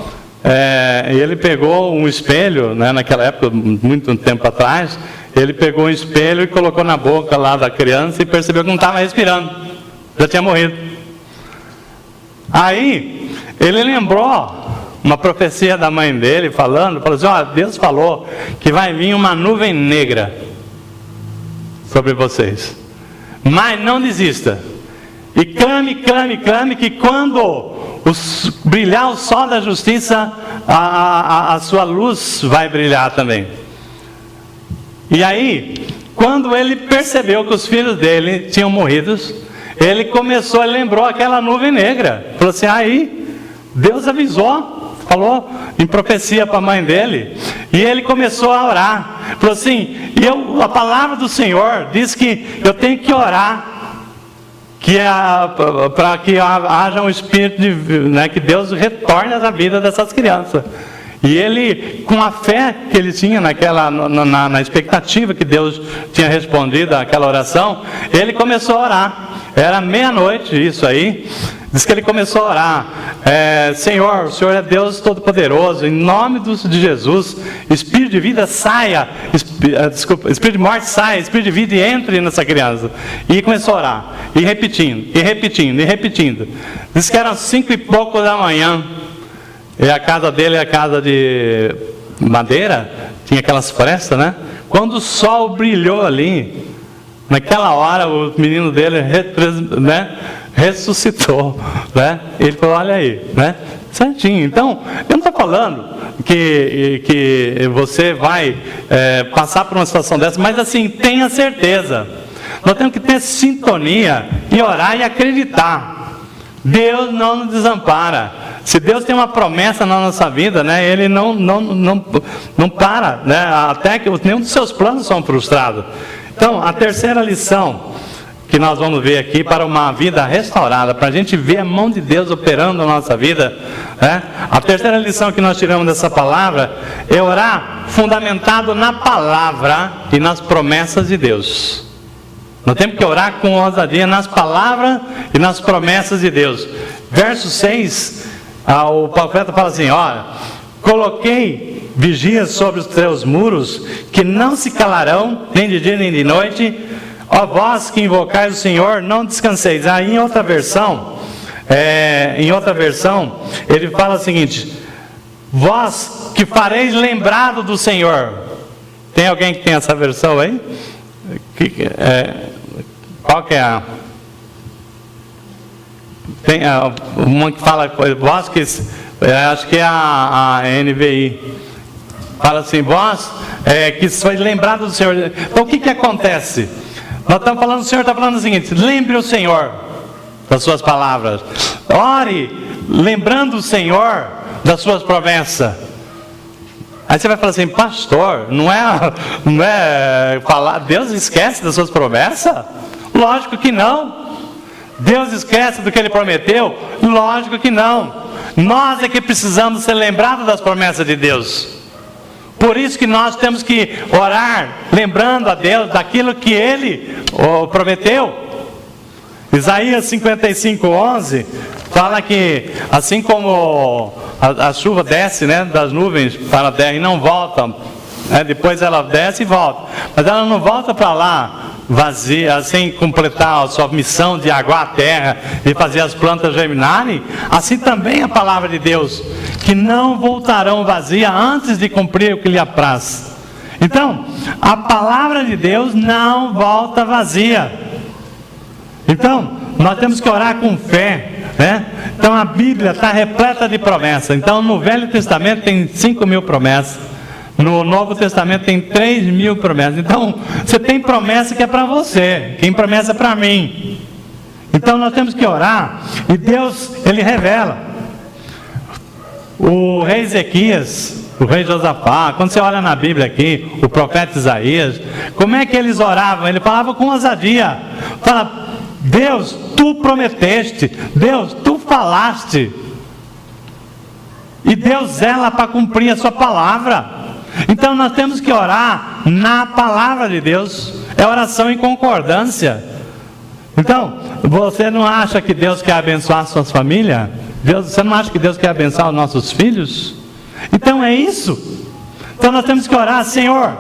um espelho, né, naquela época, muito tempo atrás, ele pegou um espelho e colocou na boca lá da criança e percebeu que não estava respirando, já tinha morrido. Aí ele lembrou uma profecia da mãe dele falou assim, ó, Deus falou que vai vir uma nuvem negra sobre vocês, mas não desista, e clame, que quando brilhar o sol da justiça, a sua luz vai brilhar também. E aí, quando ele percebeu que os filhos dele tinham morrido, ele lembrou aquela nuvem negra. Falou assim, aí, Deus avisou, falou em profecia para a mãe dele. E ele começou a orar. Falou assim, a palavra do Senhor diz que eu tenho que orar, para que haja um espírito né, que Deus retorne à vida dessas crianças. E ele, com a fé que ele tinha na expectativa que Deus tinha respondido àquela oração, ele começou a orar. Era meia-noite isso aí. Diz que ele começou a orar, Senhor, o Senhor é Deus Todo-Poderoso, em nome de Jesus, espírito de vida saia, espírito de morte saia, espírito de vida e entre nessa criança. E começou a orar, e repetindo. Diz que eram 5 e pouco da manhã, e a casa dele é a casa de madeira, tinha aquelas frestas, né? Quando o sol brilhou ali, naquela hora o menino dele, né, ressuscitou, né? Ele falou, olha aí, né? Certinho. Então, eu não estou falando que você vai passar por uma situação dessa, mas assim, tenha certeza. Nós temos que ter sintonia e orar e acreditar. Deus não nos desampara. Se Deus tem uma promessa na nossa vida, né, Ele não para, né, até que nenhum dos seus planos são frustrados. Então, a terceira lição que nós vamos ver aqui para uma vida restaurada, para a gente ver a mão de Deus operando na nossa vida, né? A terceira lição que nós tiramos dessa palavra é orar fundamentado na palavra e nas promessas de Deus. Nós temos que orar com ousadia nas palavras e nas promessas de Deus. Verso 6, o profeta fala assim: olha, coloquei vigias sobre os teus muros, que não se calarão, nem de dia nem de noite. Ó vós que invocais o Senhor, não descanseis. Aí em outra versão, ele fala o seguinte: vós que fareis lembrado do Senhor. Tem alguém que tem essa versão aí? Qual que é a... Tem uma que fala, vós que... acho que é a NVI. Fala assim: vós que sois lembrado do Senhor. Então o que acontece? Nós estamos falando, o Senhor está falando o seguinte: lembre o Senhor das suas palavras. Ore lembrando o Senhor das suas promessas. Aí você vai falar assim: pastor, não é falar, Deus esquece das suas promessas? Lógico que não. Deus esquece do que Ele prometeu? Lógico que não. Nós é que precisamos ser lembrados das promessas de Deus. Por isso que nós temos que orar lembrando a Deus daquilo que Ele prometeu. Isaías 55:11 fala que assim como a chuva desce, né, das nuvens para a terra e não volta, depois ela desce e volta, mas ela não volta para lá vazia, sem completar a sua missão de aguar a terra e fazer as plantas germinarem. Assim também a palavra de Deus, que não voltarão vazia antes de cumprir o que lhe apraz. Então, a palavra de Deus não volta vazia. Então, nós temos que orar com fé, né? Então a Bíblia está repleta de promessas. Então no Velho Testamento tem 5.000 promessas, no Novo Testamento tem 3.000 promessas. Então você tem promessa que é para você, tem promessa para mim. Então nós temos que orar, e Deus, Ele revela. O rei Ezequias, o rei Josafá, quando você olha na Bíblia aqui, o profeta Isaías, como é que eles oravam? Ele falava com ousadia. Fala: Deus, Tu prometeste, Deus, Tu falaste, e Deus zela para cumprir a Sua palavra. Então nós temos que orar na palavra de Deus. É oração em concordância. Então, você não acha que Deus quer abençoar a sua família? Você não acha que Deus quer abençoar os nossos filhos? Então é isso. Então nós temos que orar: Senhor,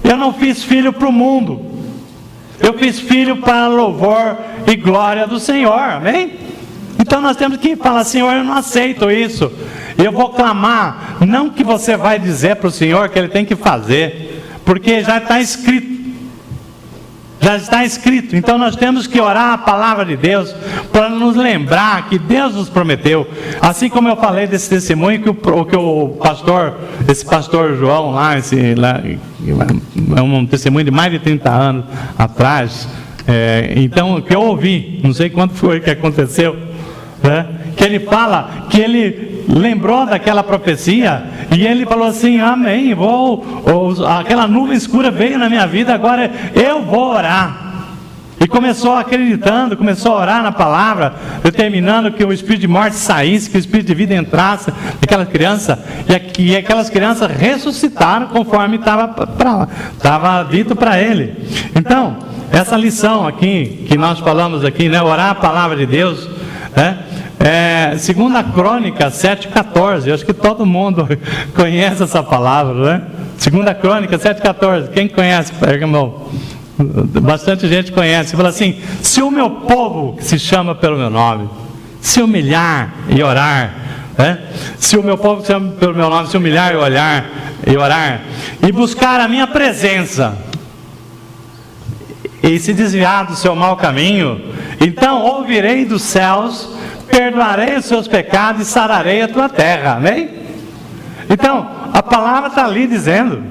eu não fiz filho para o mundo, eu fiz filho para louvor e glória do Senhor, amém? Então nós temos que falar: Senhor, eu não aceito isso. Eu vou clamar, não que você vai dizer para o Senhor que Ele tem que fazer, porque já está escrito. Já está escrito. Então nós temos que orar a palavra de Deus para nos lembrar que Deus nos prometeu. Assim como eu falei desse testemunho que esse pastor João lá, é um testemunho de mais de 30 anos atrás. Então, que eu ouvi, não sei quando foi que aconteceu, né? Que ele fala que ele lembrou daquela profecia e ele falou assim: amém, aquela nuvem escura veio na minha vida, agora eu vou orar. E começou acreditando, começou a orar na palavra, determinando que o espírito de morte saísse, que o espírito de vida entrasse naquela criança, e aquelas crianças ressuscitaram conforme estava dito para ele. Então, essa lição aqui que nós falamos aqui, né, orar a palavra de Deus, né? 2 Crônicas 7,14, eu acho que todo mundo conhece essa palavra, né? 2 Crônicas 7,14, quem conhece, irmão? Bastante gente conhece. Fala assim: se o meu povo, que se chama pelo meu nome, se humilhar e orar, né? Se o meu povo que se chama pelo meu nome se humilhar e orar, e buscar a minha presença, e se desviar do seu mau caminho, então ouvirei dos céus, perdoarei os seus pecados e sararei a tua terra, amém? Então, a palavra está ali dizendo: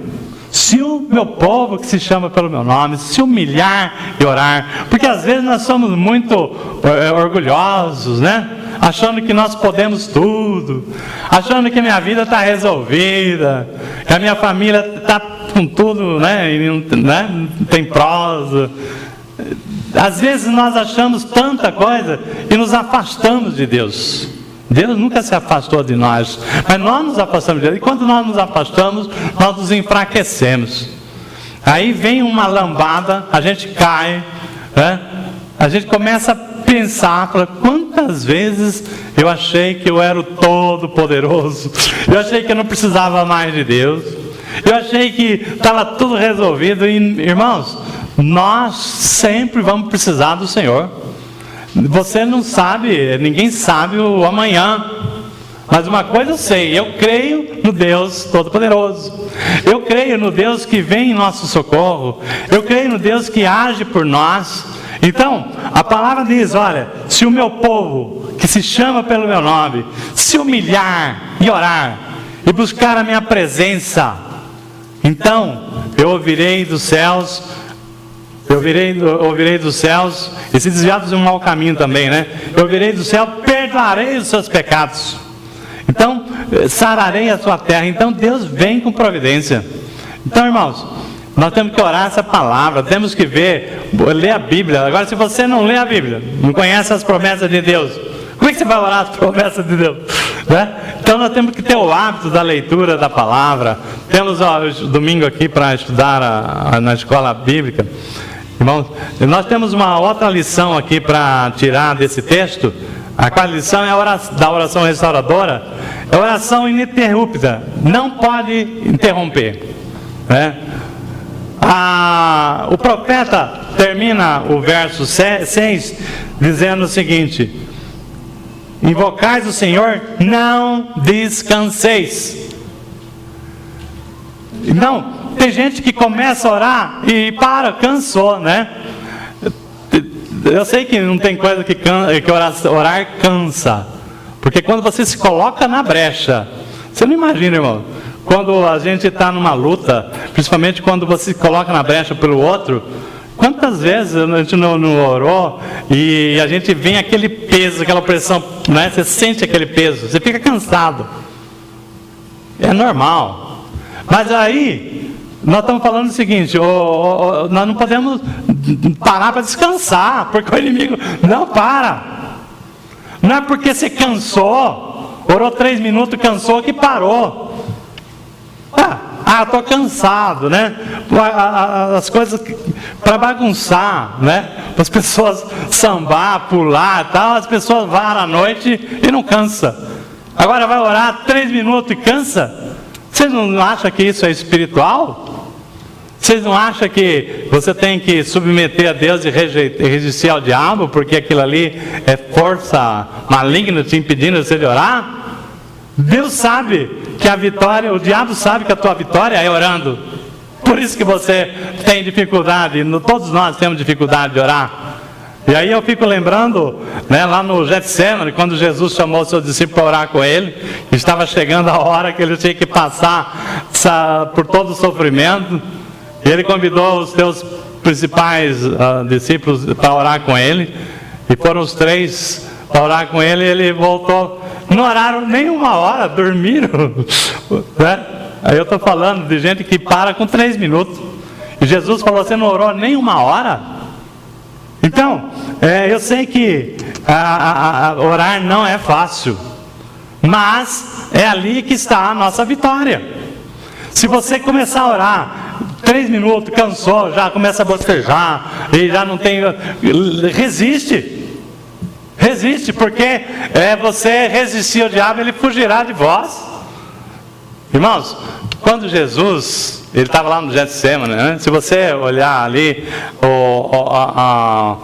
se o meu povo que se chama pelo meu nome se humilhar e orar, porque às vezes nós somos muito orgulhosos, né? Achando que nós podemos tudo, achando que a minha vida está resolvida, que a minha família está com tudo, né? E não tem prosa. Às vezes nós achamos tanta coisa e nos afastamos de Deus. Deus nunca se afastou de nós, mas nós nos afastamos de Deus. E quando nós nos afastamos, nós nos enfraquecemos. Aí vem uma lambada, a gente cai, né? A gente começa a pensar, quantas vezes eu achei que eu era o Todo-Poderoso, eu achei que eu não precisava mais de Deus, eu achei que estava tudo resolvido. E, irmãos, nós sempre vamos precisar do Senhor. Você não sabe, ninguém sabe o amanhã, mas uma coisa eu sei: eu creio no Deus Todo-Poderoso, eu creio no Deus que vem em nosso socorro, eu creio no Deus que age por nós. Então, a palavra diz: olha, se o meu povo, que se chama pelo meu nome, se humilhar e orar, e buscar a minha presença, então eu ouvirei dos céus, ouvirei dos céus, e se desviados de um mau caminho também, né? Eu ouvirei do céu, perdoarei os seus pecados, então sararei a sua terra. Então Deus vem com providência. Então, irmãos, nós temos que orar essa palavra, temos que ler a Bíblia. Agora, se você não lê a Bíblia, não conhece as promessas de Deus, como é que você vai orar as promessas de Deus? Né? Então nós temos que ter o hábito da leitura da palavra. Temos domingo aqui para estudar na escola bíblica. Irmãos, nós temos uma outra lição aqui para tirar desse texto. A quarta lição é da oração restauradora. É oração ininterrupta, não pode interromper, né? O profeta termina o verso 6 dizendo o seguinte: invocais o Senhor, não descanseis. Não, tem gente que começa a orar e cansou, né? Eu sei que não tem coisa que orar cansa, porque quando você se coloca na brecha, você não imagina, irmão, quando a gente está numa luta, principalmente quando você se coloca na brecha pelo outro, quantas vezes a gente não orou e a gente vem aquele peso, aquela pressão, né? Você sente aquele peso, você fica cansado. É normal. Mas aí, nós estamos falando o seguinte: nós não podemos parar para descansar, porque o inimigo não para. Não é porque você cansou, orou 3 minutos, cansou, que parou. Estou cansado, né? As coisas para bagunçar, né? Para as pessoas sambar, pular e tal, as pessoas varam à noite e não cansa. Agora vai orar 3 minutos e cansa? Vocês não acham que isso é espiritual? Vocês não acham que você tem que submeter a Deus e resistir ao diabo, porque aquilo ali é força maligna te impedindo você de orar? Deus sabe que a vitória, o diabo sabe que a tua vitória é orando. Por isso que você tem dificuldade, todos nós temos dificuldade de orar. E aí eu fico lembrando, né, lá no Getsemane, quando Jesus chamou o seu discípulo para orar com ele, estava chegando a hora que ele tinha que passar por todo o sofrimento, e ele convidou os seus principais discípulos para orar com ele, e foram os 3 para orar com ele, e ele voltou. Não oraram nem 1 hora, dormiram, né? Aí eu estou falando de gente que para com 3 minutos. E Jesus falou: você não orou nem 1 hora? Então, eu sei que orar não é fácil, mas é ali que está a nossa vitória. Se você começar a orar 3 minutos, cansou, já começa a bocejar, e já não tem... Resiste, porque você resistir ao diabo, ele fugirá de vós. Irmãos, quando Jesus, ele estava lá no Getsemane, né? Se você olhar ali o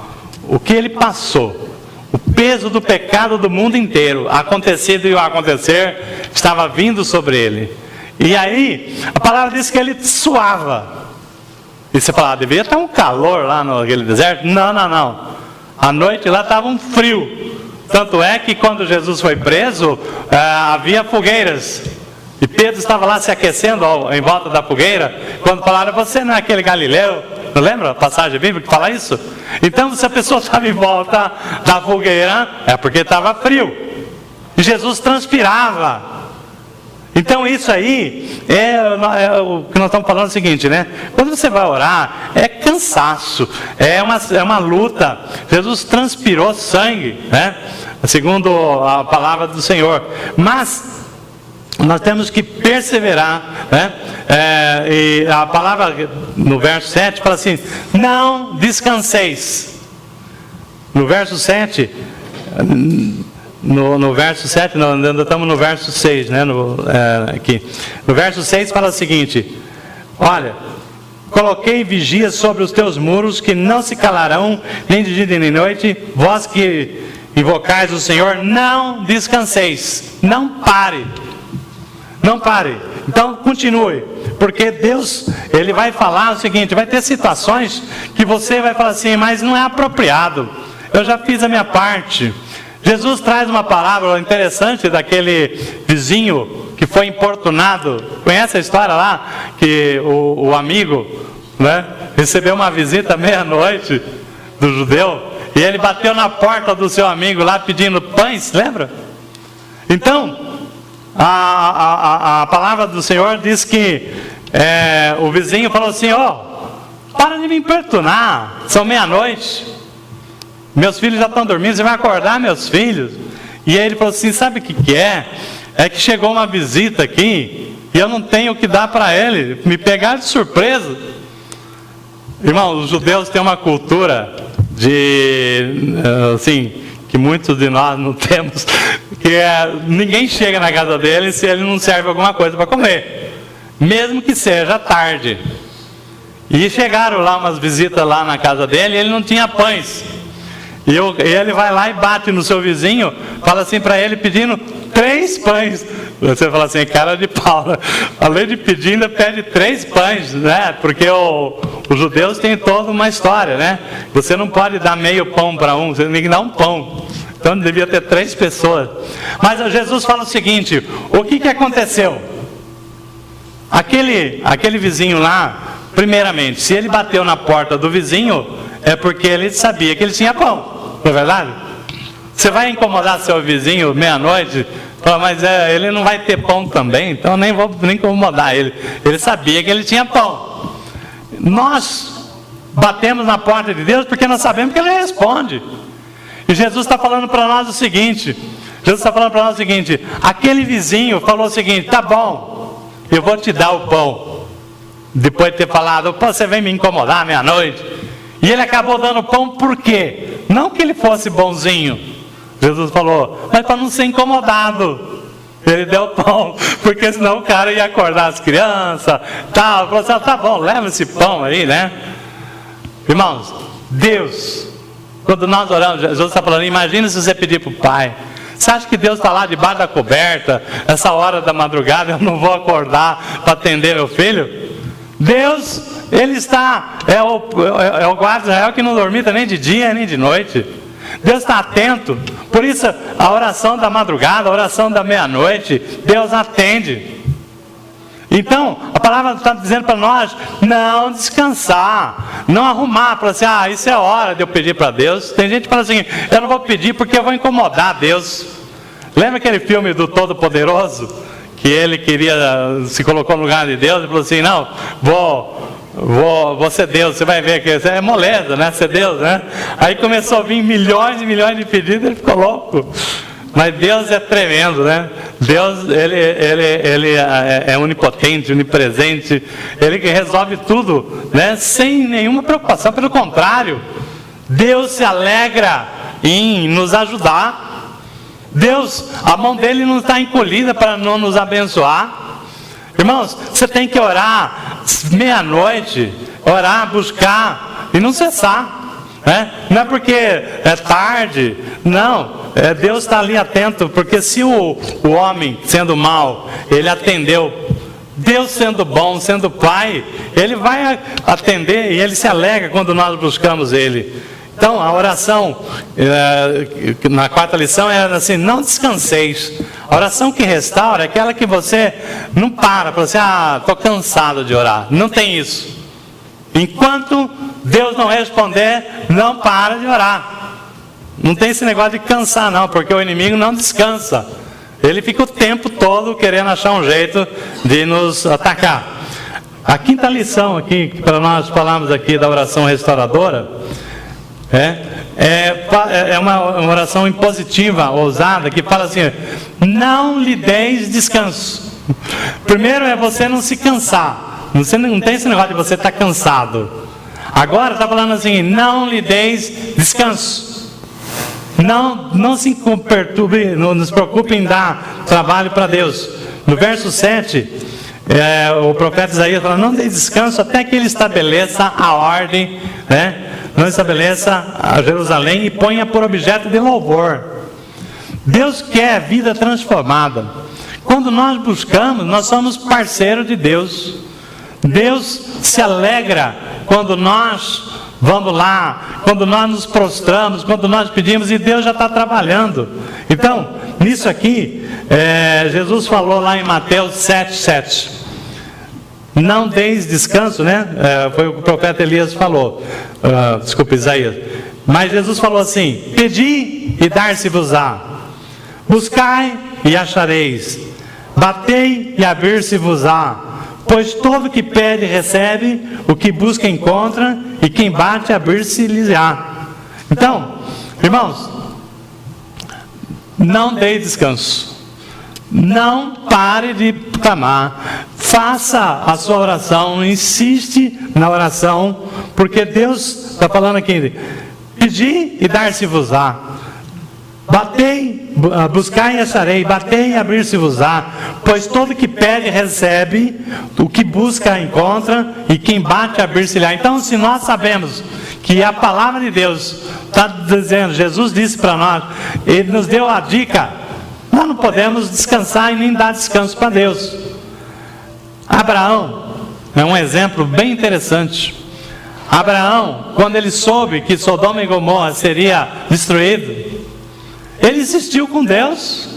que ele passou, o peso do pecado do mundo inteiro, acontecido e o acontecer, estava vindo sobre ele. E aí, a palavra diz que ele suava. E você fala: devia estar um calor lá naquele deserto? Não. À noite lá estava um frio. Tanto é que quando Jesus foi preso, havia fogueiras. E Pedro estava lá se aquecendo em volta da fogueira. Quando falaram: você não é aquele Galileu? Não lembra a passagem bíblica que fala isso? Então, se a pessoa estava em volta da fogueira, é porque estava frio. E Jesus transpirava. Então isso aí é o que nós estamos falando, é o seguinte, né? Quando você vai orar, é cansaço, é uma luta. Jesus transpirou sangue, né? Segundo a palavra do Senhor. Mas nós temos que perseverar, né? E a palavra no verso 7 fala assim: não descanseis. No verso 7... No verso 7, nós ainda estamos no verso 6, né? Aqui. No verso 6 fala o seguinte: olha, coloquei vigias sobre os teus muros, que não se calarão, nem de dia nem de noite, vós que invocais o Senhor, não descanseis, não pare, não pare. Então continue, porque Deus, Ele vai falar o seguinte: vai ter situações que você vai falar assim, mas não é apropriado, eu já fiz a minha parte. Jesus traz uma parábola interessante daquele vizinho que foi importunado. Conhece a história lá? Que o amigo, né, recebeu uma visita meia-noite do judeu, e ele bateu na porta do seu amigo lá pedindo pães, lembra? Então, a palavra do Senhor diz que o vizinho falou assim: para de me importunar, são meia-noite. Meus filhos já estão dormindo, você vai acordar meus filhos? E aí ele falou assim: sabe o que é? É que chegou uma visita aqui e eu não tenho o que dar para ele, me pegaram de surpresa. Irmão, os judeus têm uma cultura assim, que muitos de nós não temos, que ninguém chega na casa dele se ele não serve alguma coisa para comer, mesmo que seja tarde. E chegaram lá umas visitas lá na casa dele e ele não tinha pães. E ele vai lá e bate no seu vizinho, fala assim para ele, pedindo 3 pães. Você fala assim, cara de pau, né? Além de pedir, ainda pede 3 pães, né? Porque os judeus têm toda uma história, né? Você não pode dar meio pão para um, você tem que dar um pão. Então devia ter 3 pessoas. Mas Jesus fala o seguinte: o que aconteceu? Aquele vizinho lá, primeiramente, se ele bateu na porta do vizinho, é porque ele sabia que ele tinha pão, não é verdade? Você vai incomodar seu vizinho meia-noite, mas ele não vai ter pão também, então nem vou incomodar ele. Ele sabia que ele tinha pão. Nós batemos na porta de Deus porque nós sabemos que Ele responde. E Jesus está falando para nós o seguinte: aquele vizinho falou o seguinte: tá bom, eu vou te dar o pão. Depois de ter falado, você vem me incomodar meia-noite. E ele acabou dando pão por quê? Não que ele fosse bonzinho. Jesus falou, mas para não ser incomodado. Ele deu pão, porque senão o cara ia acordar as crianças, tal. Falou assim: tá bom, leva esse pão aí, né? Irmãos, Deus, quando nós oramos, Jesus está falando: imagina se você pedir para o Pai. Você acha que Deus está lá debaixo da coberta, essa hora da madrugada, eu não vou acordar para atender meu filho? Deus, Ele está, é o guarda de Israel que não dormita nem de dia nem de noite. Deus está atento. Por isso a oração da madrugada, a oração da meia-noite, Deus atende. Então a palavra está dizendo para nós não descansar, não arrumar, para assim: isso é hora de eu pedir para Deus. Tem gente que fala assim: eu não vou pedir porque eu vou incomodar Deus. Lembra aquele filme do Todo-Poderoso? Que ele se colocou no lugar de Deus e falou assim: não, vou ser Deus, você vai ver que é moleza, né? Ser Deus, né? Aí começou a vir milhões e milhões de pedidos, ele ficou louco. Mas Deus é tremendo, né? Deus, ele é onipotente, onipresente, Ele que resolve tudo, né? Sem nenhuma preocupação, pelo contrário, Deus se alegra em nos ajudar. Deus, a mão dele não está encolhida para não nos abençoar. Irmãos, você tem que orar meia-noite, orar, buscar e não cessar, né? Não é porque é tarde, não. Deus está ali atento, porque se o homem sendo mau, ele atendeu, Deus sendo bom, sendo Pai, Ele vai atender e Ele se alegra quando nós buscamos Ele. Então a oração na 4ª lição é assim: não descanseis. A oração que restaura é aquela que você não para assim: estou cansado de orar. Não tem isso. Enquanto Deus não responder, não para de orar. Não tem esse negócio de cansar não, porque o inimigo não descansa. ele fica o tempo todo querendo achar um jeito de nos atacar. A quinta lição aqui, que para nós falarmos aqui da oração restauradora, é uma oração impositiva, ousada, que fala assim: não lhe deis descanso. Primeiro é você não se cansar. Você não tem esse negócio de você estar cansado. Agora está falando assim: não lhe deis descanso. Não se perturbe, não se preocupe em dar trabalho para Deus. No verso 7, o profeta Isaías fala: não dê descanso até que ele estabeleça a ordem, não estabeleça a Jerusalém e ponha por objeto de louvor. Deus quer vida transformada. Quando nós buscamos, nós somos parceiros de Deus. Deus se alegra quando nós vamos lá, quando nós nos prostramos, quando nós pedimos, e Deus já está trabalhando. Então, nisso aqui, Jesus falou lá em Mateus 7:7. Não deis descanso, foi o que o profeta Elias falou. Desculpa, Isaías. Mas Jesus falou assim: pedi e dar-se-vos-á, buscai e achareis, batei e abrir-se-vos-á. Pois todo que pede recebe, o que busca encontra, e quem bate abrir-se-lhe-á. Então, irmãos, não dê descanso. Não pare de clamar. Faça a sua oração, insiste na oração, porque Deus está falando aqui: pedi e dar-se-vos-á, batei, buscai e acharei, batei e abrir-se-vos-á. Pois todo que pede recebe, o que busca encontra, e quem bate abrir-se-lhe-á. Então, se nós sabemos que a palavra de Deus está dizendo, Jesus disse para nós, Ele nos deu a dica, nós não podemos descansar e nem dar descanso para Deus. Abraão é um exemplo bem interessante. Abraão, quando ele soube que Sodoma e Gomorra seria destruído, ele insistiu com Deus.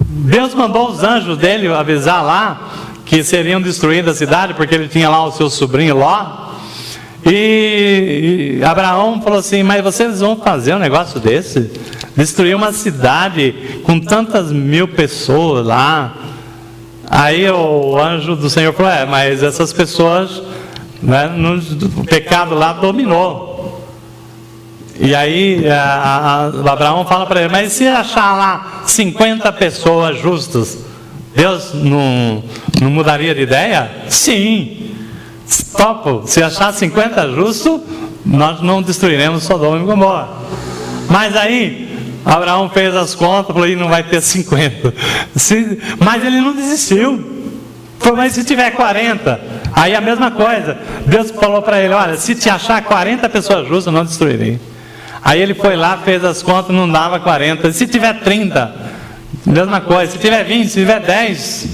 Deus mandou os anjos dele avisar lá que seriam destruídas a cidade, porque ele tinha lá o seu sobrinho Ló. E Abraão falou assim: mas vocês vão fazer um negócio desse? Destruir uma cidade com tantas mil pessoas lá? Aí o anjo do Senhor falou: mas essas pessoas, o pecado lá dominou. E aí Abraão fala para ele: mas se achar lá 50 pessoas justas, Deus não mudaria de ideia? Sim, topo. Se achar 50 justos, nós não destruiremos Sodoma e Gomorra. Mas aí Abraão fez as contas, falou: não vai ter 50. Mas ele não desistiu. Falou: mas se tiver 40? Aí a mesma coisa. Deus falou para ele: olha, se te achar 40 pessoas justas, eu não destruirei. Aí ele foi lá, fez as contas, não dava 40. Se tiver 30, mesma coisa. Se tiver 20, se tiver 10.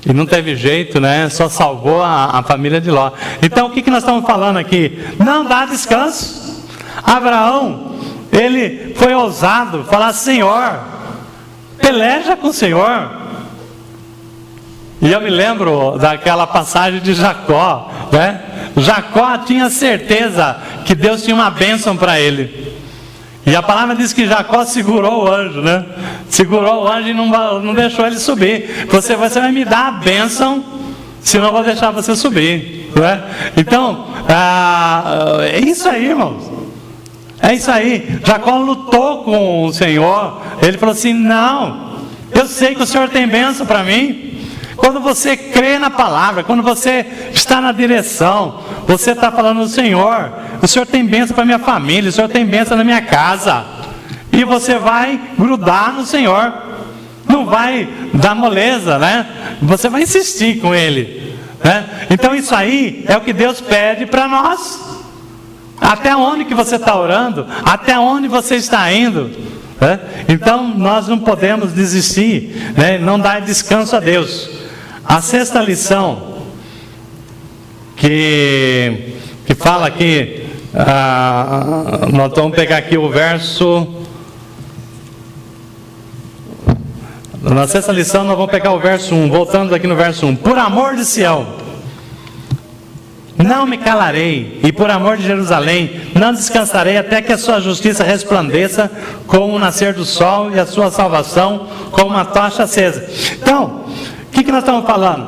E não teve jeito, só salvou a família de Ló. Então o que nós estamos falando aqui? Não dá descanso. Abraão, ele foi ousado, falar: Senhor, peleja com o Senhor. E eu me lembro daquela passagem de Jacó, Jacó tinha certeza que Deus tinha uma bênção para ele. E a palavra diz que Jacó segurou o anjo, Segurou o anjo e não deixou ele subir. Você vai me dar a bênção, senão eu vou deixar você subir, Então, é isso aí, irmãos. É isso aí. Jacó lutou com o Senhor. Ele falou assim: não, eu sei que o Senhor tem bênção para mim. Quando você crê na palavra, quando você está na direção, você está falando: Senhor, o Senhor tem bênção para minha família, o Senhor tem bênção na minha casa. E você vai grudar no Senhor, não vai dar moleza, Você vai insistir com Ele, Então isso aí é o que Deus pede para nós. Até onde que você está orando? Até onde você está indo? Então nós não podemos desistir, não dar descanso a Deus. A sexta lição que fala aqui, nós vamos pegar aqui o verso. Na sexta lição nós vamos pegar o verso 1, voltando aqui no verso 1. Por amor de Sião, Não me calarei, e por amor de Jerusalém, não descansarei até que a sua justiça resplandeça como o nascer do sol e a sua salvação como uma tocha acesa. Então, o que nós estamos falando?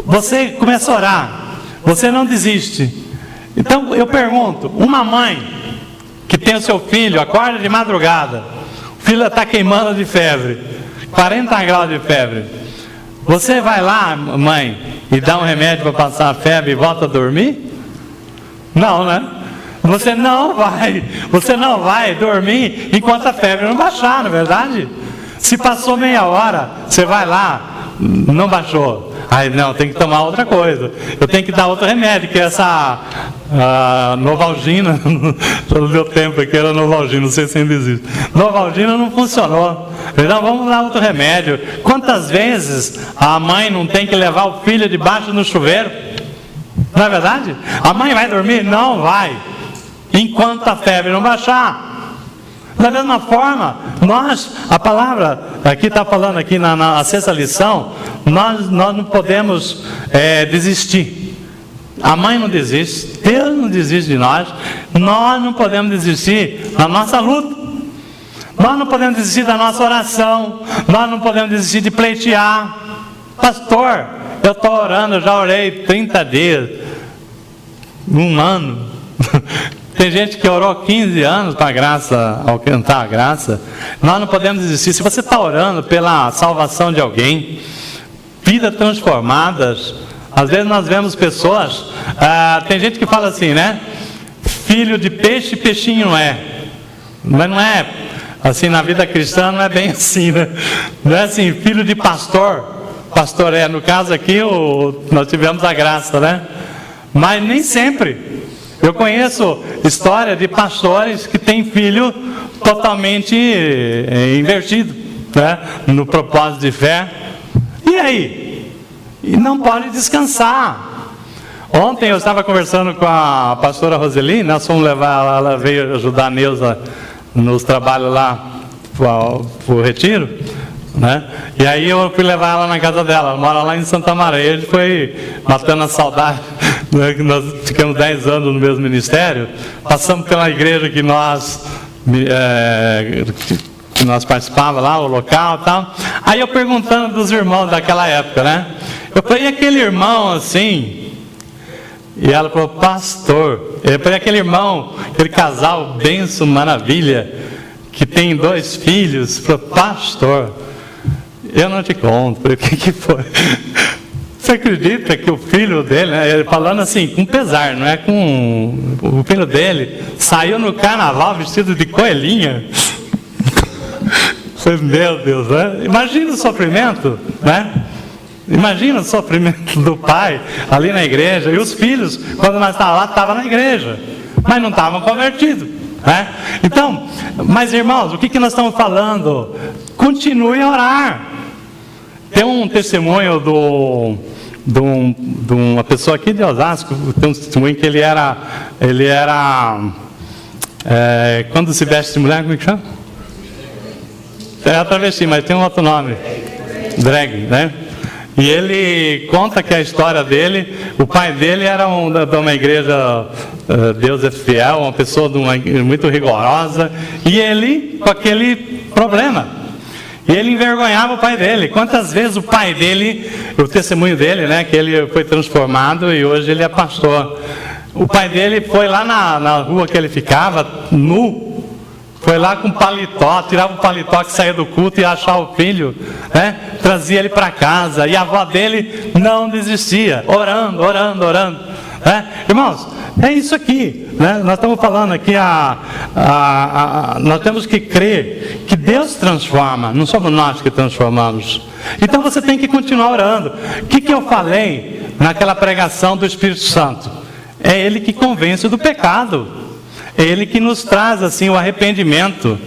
Você começa a orar, você não desiste. Então, eu pergunto, uma mãe que tem o seu filho, acorda de madrugada, o filho está queimando de febre, 40 graus de febre. Você vai lá, mãe, e dá um remédio para passar a febre e volta a dormir? Não, né? Você não vai dormir enquanto a febre não baixar, não é verdade? Se passou meia hora, você vai lá, não baixou. Aí não, tem que tomar outra coisa. Eu tenho que dar outro remédio, que é essa Novalgina. Todo o meu tempo aqui era Novalgina, não sei se ainda existe. Novalgina não funcionou. Então vamos dar outro remédio. Quantas vezes a mãe não tem que levar o filho debaixo do chuveiro? Não é verdade? A mãe vai dormir? Não vai, enquanto a febre não baixar. Da mesma forma, a palavra aqui está falando aqui na sexta lição, nós não podemos desistir. A mãe não desiste, Deus não desiste de nós não podemos desistir na nossa luta, nós não podemos desistir da nossa oração, nós não podemos desistir de pleitear. Pastor, eu estou orando, eu já orei 30 dias, 1 ano. Tem gente que orou 15 anos para a graça, alcançar a graça. Nós não podemos desistir. Se você está orando pela salvação de alguém, vidas transformadas, às vezes nós vemos pessoas, tem gente que fala assim, né? Filho de peixe, peixinho não é. Mas não é assim, na vida cristã não é bem assim, né? Não é assim, filho de pastor é. No caso aqui, nós tivemos a graça, né? Mas nem sempre. Eu conheço história de pastores que têm filho totalmente invertido, né? No propósito de fé. E aí? E não pode descansar. Ontem eu estava conversando com a pastora Roseli, nós fomos levar, ela veio ajudar a Neuza nos trabalhos lá para o retiro, né? E aí eu fui levar ela na casa dela, ela mora lá em Santa Maria. Ele foi matando a saudade, né? Que nós ficamos 10 anos no mesmo ministério, passamos pela igreja que nós participávamos lá, o local e tal. Aí eu perguntando dos irmãos daquela época, né? Eu falei, e aquele irmão assim? E ela falou, pastor. Eu falei, aquele irmão, aquele casal, benção, maravilha, que tem 2 filhos. Falou, pastor, eu não te conto. Falei, o que foi? Você acredita que o filho dele, né, ele falando assim, com pesar, não é com... O filho dele saiu no carnaval vestido de coelhinha. Falei, meu Deus, né? Imagina o sofrimento, né? Imagina o sofrimento do pai ali na igreja. E os filhos, quando nós estávamos lá, estavam na igreja, mas não estavam convertidos, né? Então, mas irmãos, o que nós estamos falando? Continue a orar. Tem um testemunho de uma pessoa aqui de Osasco, tem um testemunho que ele era quando se veste de mulher, como é que chama? É travesti, mas tem um outro nome, drag, né? E ele conta que a história dele, o pai dele era de uma igreja Deus é Fiel, uma pessoa muito rigorosa, e ele com aquele problema, e ele envergonhava o pai dele. Quantas vezes o pai dele, o testemunho dele, né, que ele foi transformado e hoje ele é pastor. O pai dele foi lá na rua que ele ficava, nu, foi lá com paletó, tirava o paletó que saía do culto e ia achar o filho, né? Trazia ele para casa, e a avó dele não desistia, orando, né? Irmãos, é isso aqui, né? Nós estamos falando aqui, nós temos que crer que Deus transforma, não somos nós que transformamos. Então você tem que continuar orando. O que eu falei naquela pregação do Espírito Santo? É Ele que convence do pecado. É Ele que nos traz assim o arrependimento.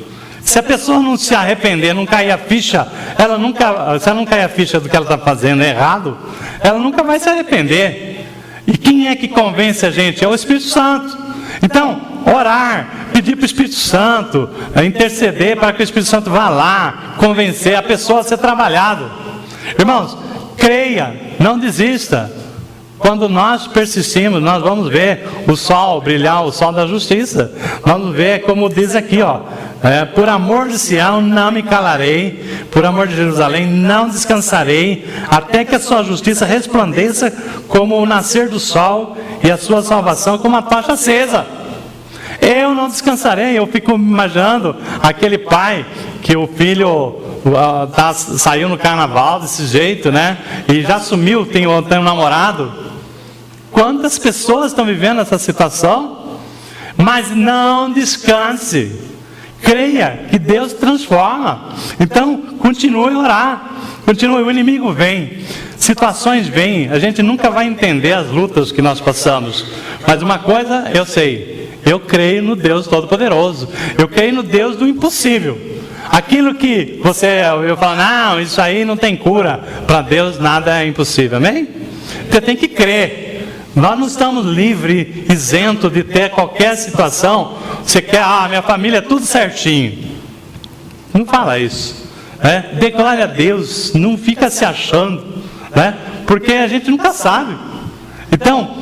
Se a pessoa não se arrepender, não cair a ficha, se ela não cair a ficha do que ela está fazendo errado, ela nunca vai se arrepender. E quem é que convence a gente? É o Espírito Santo. Então, orar, pedir para o Espírito Santo, interceder para que o Espírito Santo vá lá, convencer a pessoa a ser trabalhado. Irmãos, creia, não desista. Quando nós persistimos, nós vamos ver o sol brilhar, o sol da justiça. Vamos ver, como diz aqui, por amor de Sião não me calarei, por amor de Jerusalém não descansarei, até que a sua justiça resplandeça como o nascer do sol e a sua salvação como a tocha acesa. Eu não descansarei. Eu fico imaginando aquele pai que o filho saiu no carnaval desse jeito, né? E já sumiu, tem um namorado. Quantas pessoas estão vivendo essa situação? Mas não descanse. Creia que Deus transforma. Então, continue a orar. Continue, o inimigo vem. Situações vêm. A gente nunca vai entender as lutas que nós passamos. Mas uma coisa eu sei. Eu creio no Deus Todo-Poderoso. Eu creio no Deus do impossível. Aquilo que eu falo, não, isso aí não tem cura. Para Deus nada é impossível. Amém? Você tem que crer. Nós não estamos livres, isentos de ter qualquer situação. Você quer, minha família é tudo certinho. Não fala isso. Dê glória a Deus, não fica se achando, porque a gente nunca sabe. Então,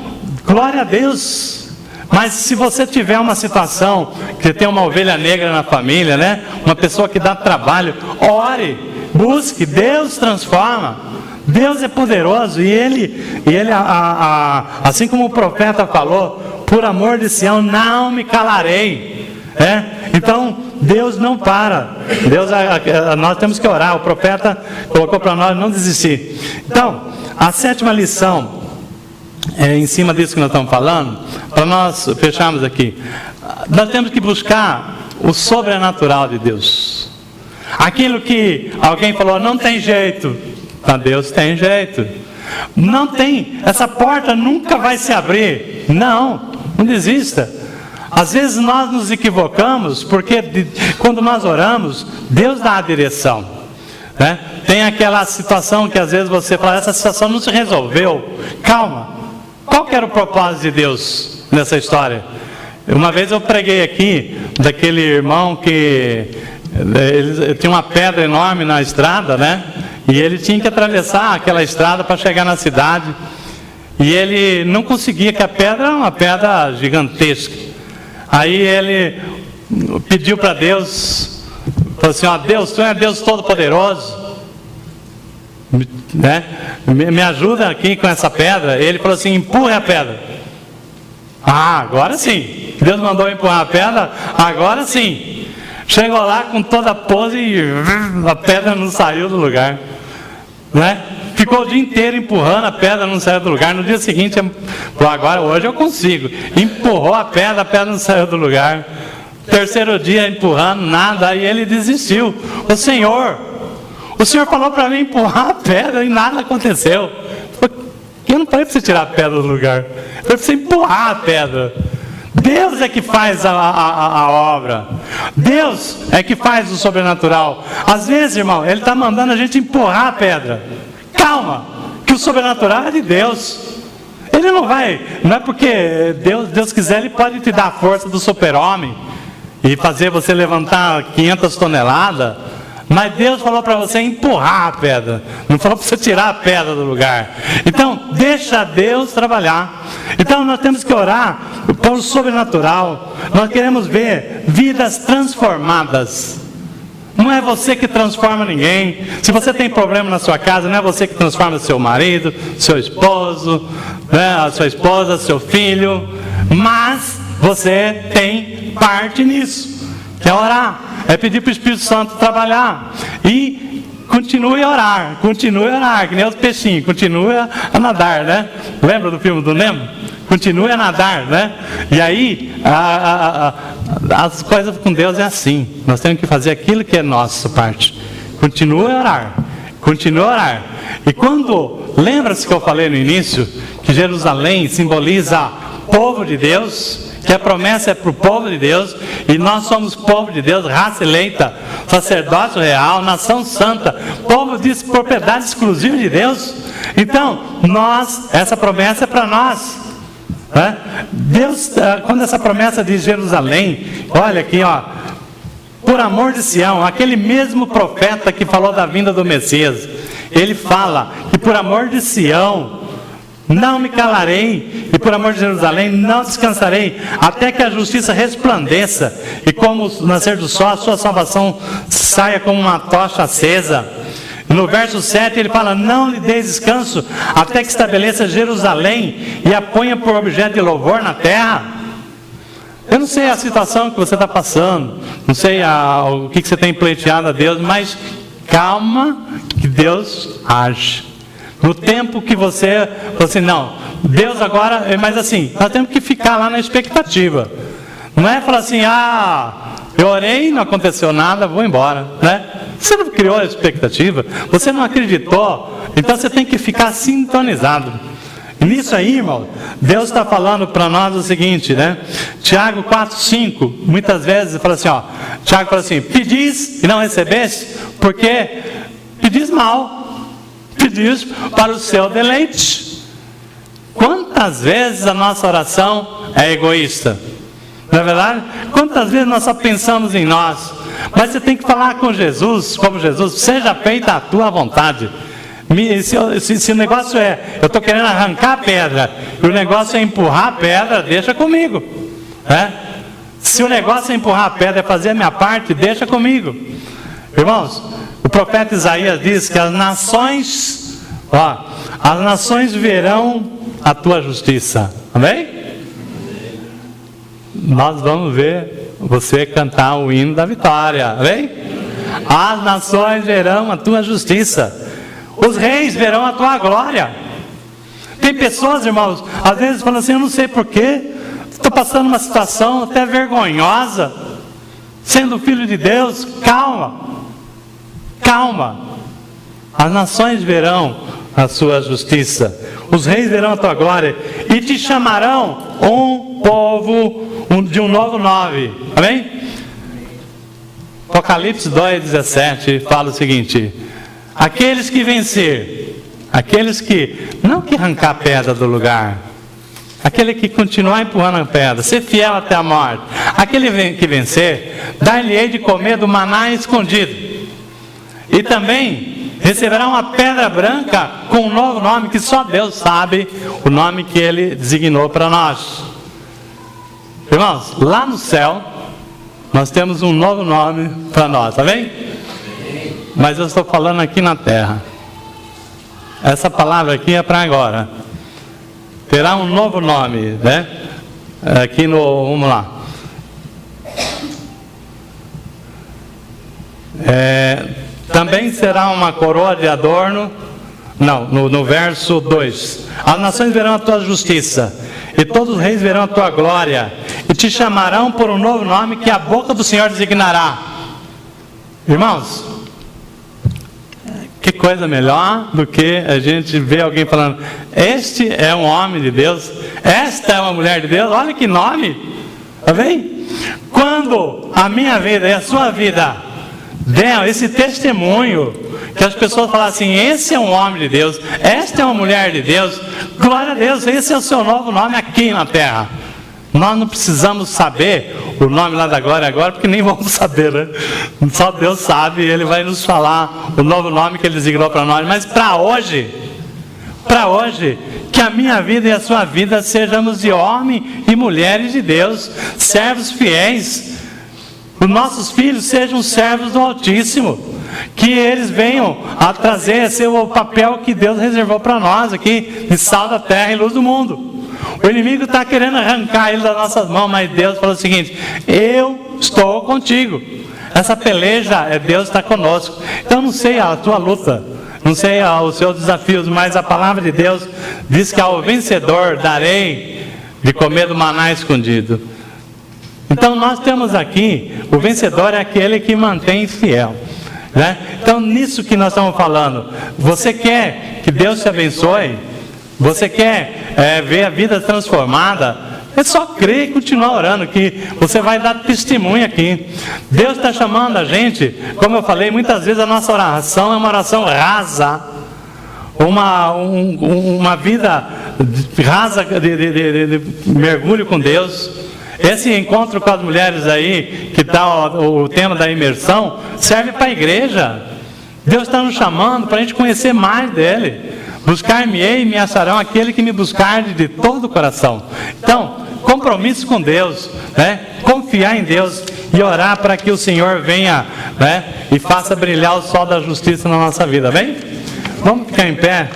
glória a Deus. Mas se você tiver uma situação, que tem uma ovelha negra na família, uma pessoa que dá trabalho, ore, busque, Deus transforma. Deus é poderoso e Ele assim como o profeta falou, por amor de Sião não me calarei. Então Deus não para. Nós temos que orar. O profeta colocou para nós não desistir. Então, a 7ª lição, em cima disso que nós estamos falando, para nós fecharmos aqui, nós temos que buscar o sobrenatural de Deus. Aquilo que alguém falou, não tem jeito. Para Deus tem jeito. Não tem, essa porta nunca vai se abrir. Não desista. Às vezes nós nos equivocamos, porque quando nós oramos, Deus dá a direção. Tem aquela situação que às vezes você fala, essa situação não se resolveu. Calma. Qual que era o propósito de Deus nessa história? Uma vez eu preguei aqui, daquele irmão que ele tinha uma pedra enorme na estrada, e ele tinha que atravessar aquela estrada para chegar na cidade. E ele não conseguia, que a pedra era uma pedra gigantesca. Aí ele pediu para Deus, falou assim, Deus, Tu é Deus Todo-Poderoso, me ajuda aqui com essa pedra. Ele falou assim, empurre a pedra. Agora sim. Deus mandou empurrar a pedra, agora sim. Chegou lá com toda a pose e a pedra não saiu do lugar. Ficou o dia inteiro empurrando, a pedra não saiu do lugar. No dia seguinte, hoje eu consigo. Empurrou a pedra não saiu do lugar. Terceiro dia empurrando, nada, aí ele desistiu. O Senhor falou para mim empurrar a pedra e nada aconteceu. Eu não falei para você tirar a pedra do lugar, eu falei para você empurrar a pedra. Deus é que faz a obra. Deus é que faz o sobrenatural. Às vezes, irmão, Ele está mandando a gente empurrar a pedra. Calma, que o sobrenatural é de Deus. Ele não é porque Deus quiser, Ele pode te dar a força do super-homem e fazer você levantar 500 toneladas. Mas Deus falou para você empurrar a pedra, não falou para você tirar a pedra do lugar. Então, deixa Deus trabalhar. Então, nós temos que orar pelo sobrenatural. Nós queremos ver vidas transformadas. Não é você que transforma ninguém. Se você tem problema na sua casa, não é você que transforma seu marido, seu esposo, a sua esposa, seu filho. Mas você tem parte nisso, que é orar. É pedir para o Espírito Santo trabalhar. E continue a orar, que nem os peixinhos, continue a nadar, Lembra do filme do Nemo? Continue a nadar, E aí, as coisas com Deus é assim. Nós temos que fazer aquilo que é nossa parte. Continue a orar. E quando, lembra-se que eu falei no início, que Jerusalém simboliza povo de Deus, que a promessa é para o povo de Deus, e nós somos povo de Deus, raça eleita, sacerdócio real, nação santa, povo de propriedade exclusiva de Deus. Então, essa promessa é para nós. Deus, quando essa promessa de Jerusalém, olha aqui, por amor de Sião, aquele mesmo profeta que falou da vinda do Messias, ele fala que por amor de Sião, Não me calarei, e por amor de Jerusalém não descansarei, até que a justiça resplandeça, e como o nascer do sol, a sua salvação saia como uma tocha acesa. No verso 7 ele fala: não lhe deis descanso, até que estabeleça Jerusalém, e a ponha por objeto de louvor na terra. Eu não sei a situação que você está passando, não sei o que você tem pleiteado a Deus, mas calma, que Deus age. No tempo que você não, Deus agora, mas assim, nós temos que ficar lá na expectativa. Não é falar assim, eu orei, não aconteceu nada, vou embora, né? Você não criou a expectativa, você não acreditou, então você tem que ficar sintonizado. E nisso aí, irmão, Deus está falando para nós o seguinte, né? Tiago 4:5, muitas vezes fala assim, Tiago fala assim: pedis e não recebeste, porque pedis mal. Pedis para o seu deleite. Quantas vezes a nossa oração é egoísta? Não é verdade? Quantas vezes nós só pensamos em nós? Mas você tem que falar com Jesus, como Jesus: seja feita a tua vontade. Se o negócio eu estou querendo arrancar a pedra, e o negócio é empurrar a pedra, deixa comigo. Se o negócio é empurrar a pedra, é fazer a minha parte, deixa comigo. Irmãos, o profeta Isaías diz que as nações verão a tua justiça. Amém? Nós vamos ver você cantar o hino da vitória. Amém? As nações verão a tua justiça. Os reis verão a tua glória. Tem pessoas, irmãos, às vezes falam assim: eu não sei porquê, estou passando uma situação até vergonhosa, sendo filho de Deus. Calma, as nações verão a sua justiça, os reis verão a tua glória, e te chamarão um povo de um novo nome. Amém? Apocalipse 2:17 fala o seguinte: aqueles que vencer, aqueles que, não que arrancar a pedra do lugar, aquele que continuar empurrando a pedra, ser fiel até a morte, aquele que vencer, dar-lhe-ei de comer do maná escondido. E também receberá uma pedra branca com um novo nome, que só Deus sabe o nome que Ele designou para nós. Irmãos, lá no céu, nós temos um novo nome para nós, tá bem? Mas eu estou falando aqui na terra. Essa palavra aqui é para agora. Terá um novo nome, né? Aqui vamos lá. Também será uma coroa de adorno. Não, no verso 2: as nações verão a tua justiça, e todos os reis verão a tua glória, e te chamarão por um novo nome que a boca do Senhor designará. Irmãos, que coisa melhor do que a gente ver alguém falando: este é um homem de Deus, esta é uma mulher de Deus. Olha que nome, tá bem? Quando a minha vida e a sua vida der esse testemunho, que as pessoas falam assim: esse é um homem de Deus, esta é uma mulher de Deus, glória a Deus, esse é o seu novo nome aqui na terra. Nós não precisamos saber o nome lá da glória agora, porque nem vamos saber, né? Só Deus sabe, Ele vai nos falar o novo nome que Ele designou para nós. Mas para hoje, que a minha vida e a sua vida sejamos de homem e mulheres de Deus, servos fiéis. Os nossos filhos sejam servos do Altíssimo, que eles venham a trazer o papel que Deus reservou para nós aqui, de sal da terra e luz do mundo. O inimigo está querendo arrancar ele das nossas mãos, mas Deus falou o seguinte: eu estou contigo. Essa peleja Deus está conosco. Então não sei a tua luta, não sei os seus desafios, mas a palavra de Deus diz que ao vencedor darei de comer do maná escondido. Então nós temos aqui, o vencedor é aquele que mantém fiel, né? Então nisso que nós estamos falando, você quer que Deus te abençoe? Você quer ver a vida transformada? É só crer e continuar orando, que você vai dar testemunho aqui. Deus está chamando a gente, como eu falei, muitas vezes a nossa oração é uma oração rasa, uma vida rasa de mergulho com Deus. Esse encontro com as mulheres aí, que está o tema da imersão, serve para a igreja. Deus está nos chamando para a gente conhecer mais dele, Buscar-me-ei e me acharão aquele que me buscar de todo o coração. Então, compromisso com Deus, né? Confiar em Deus e orar para que o Senhor venha, né? E faça brilhar o sol da justiça na nossa vida, bem? Vamos ficar em pé.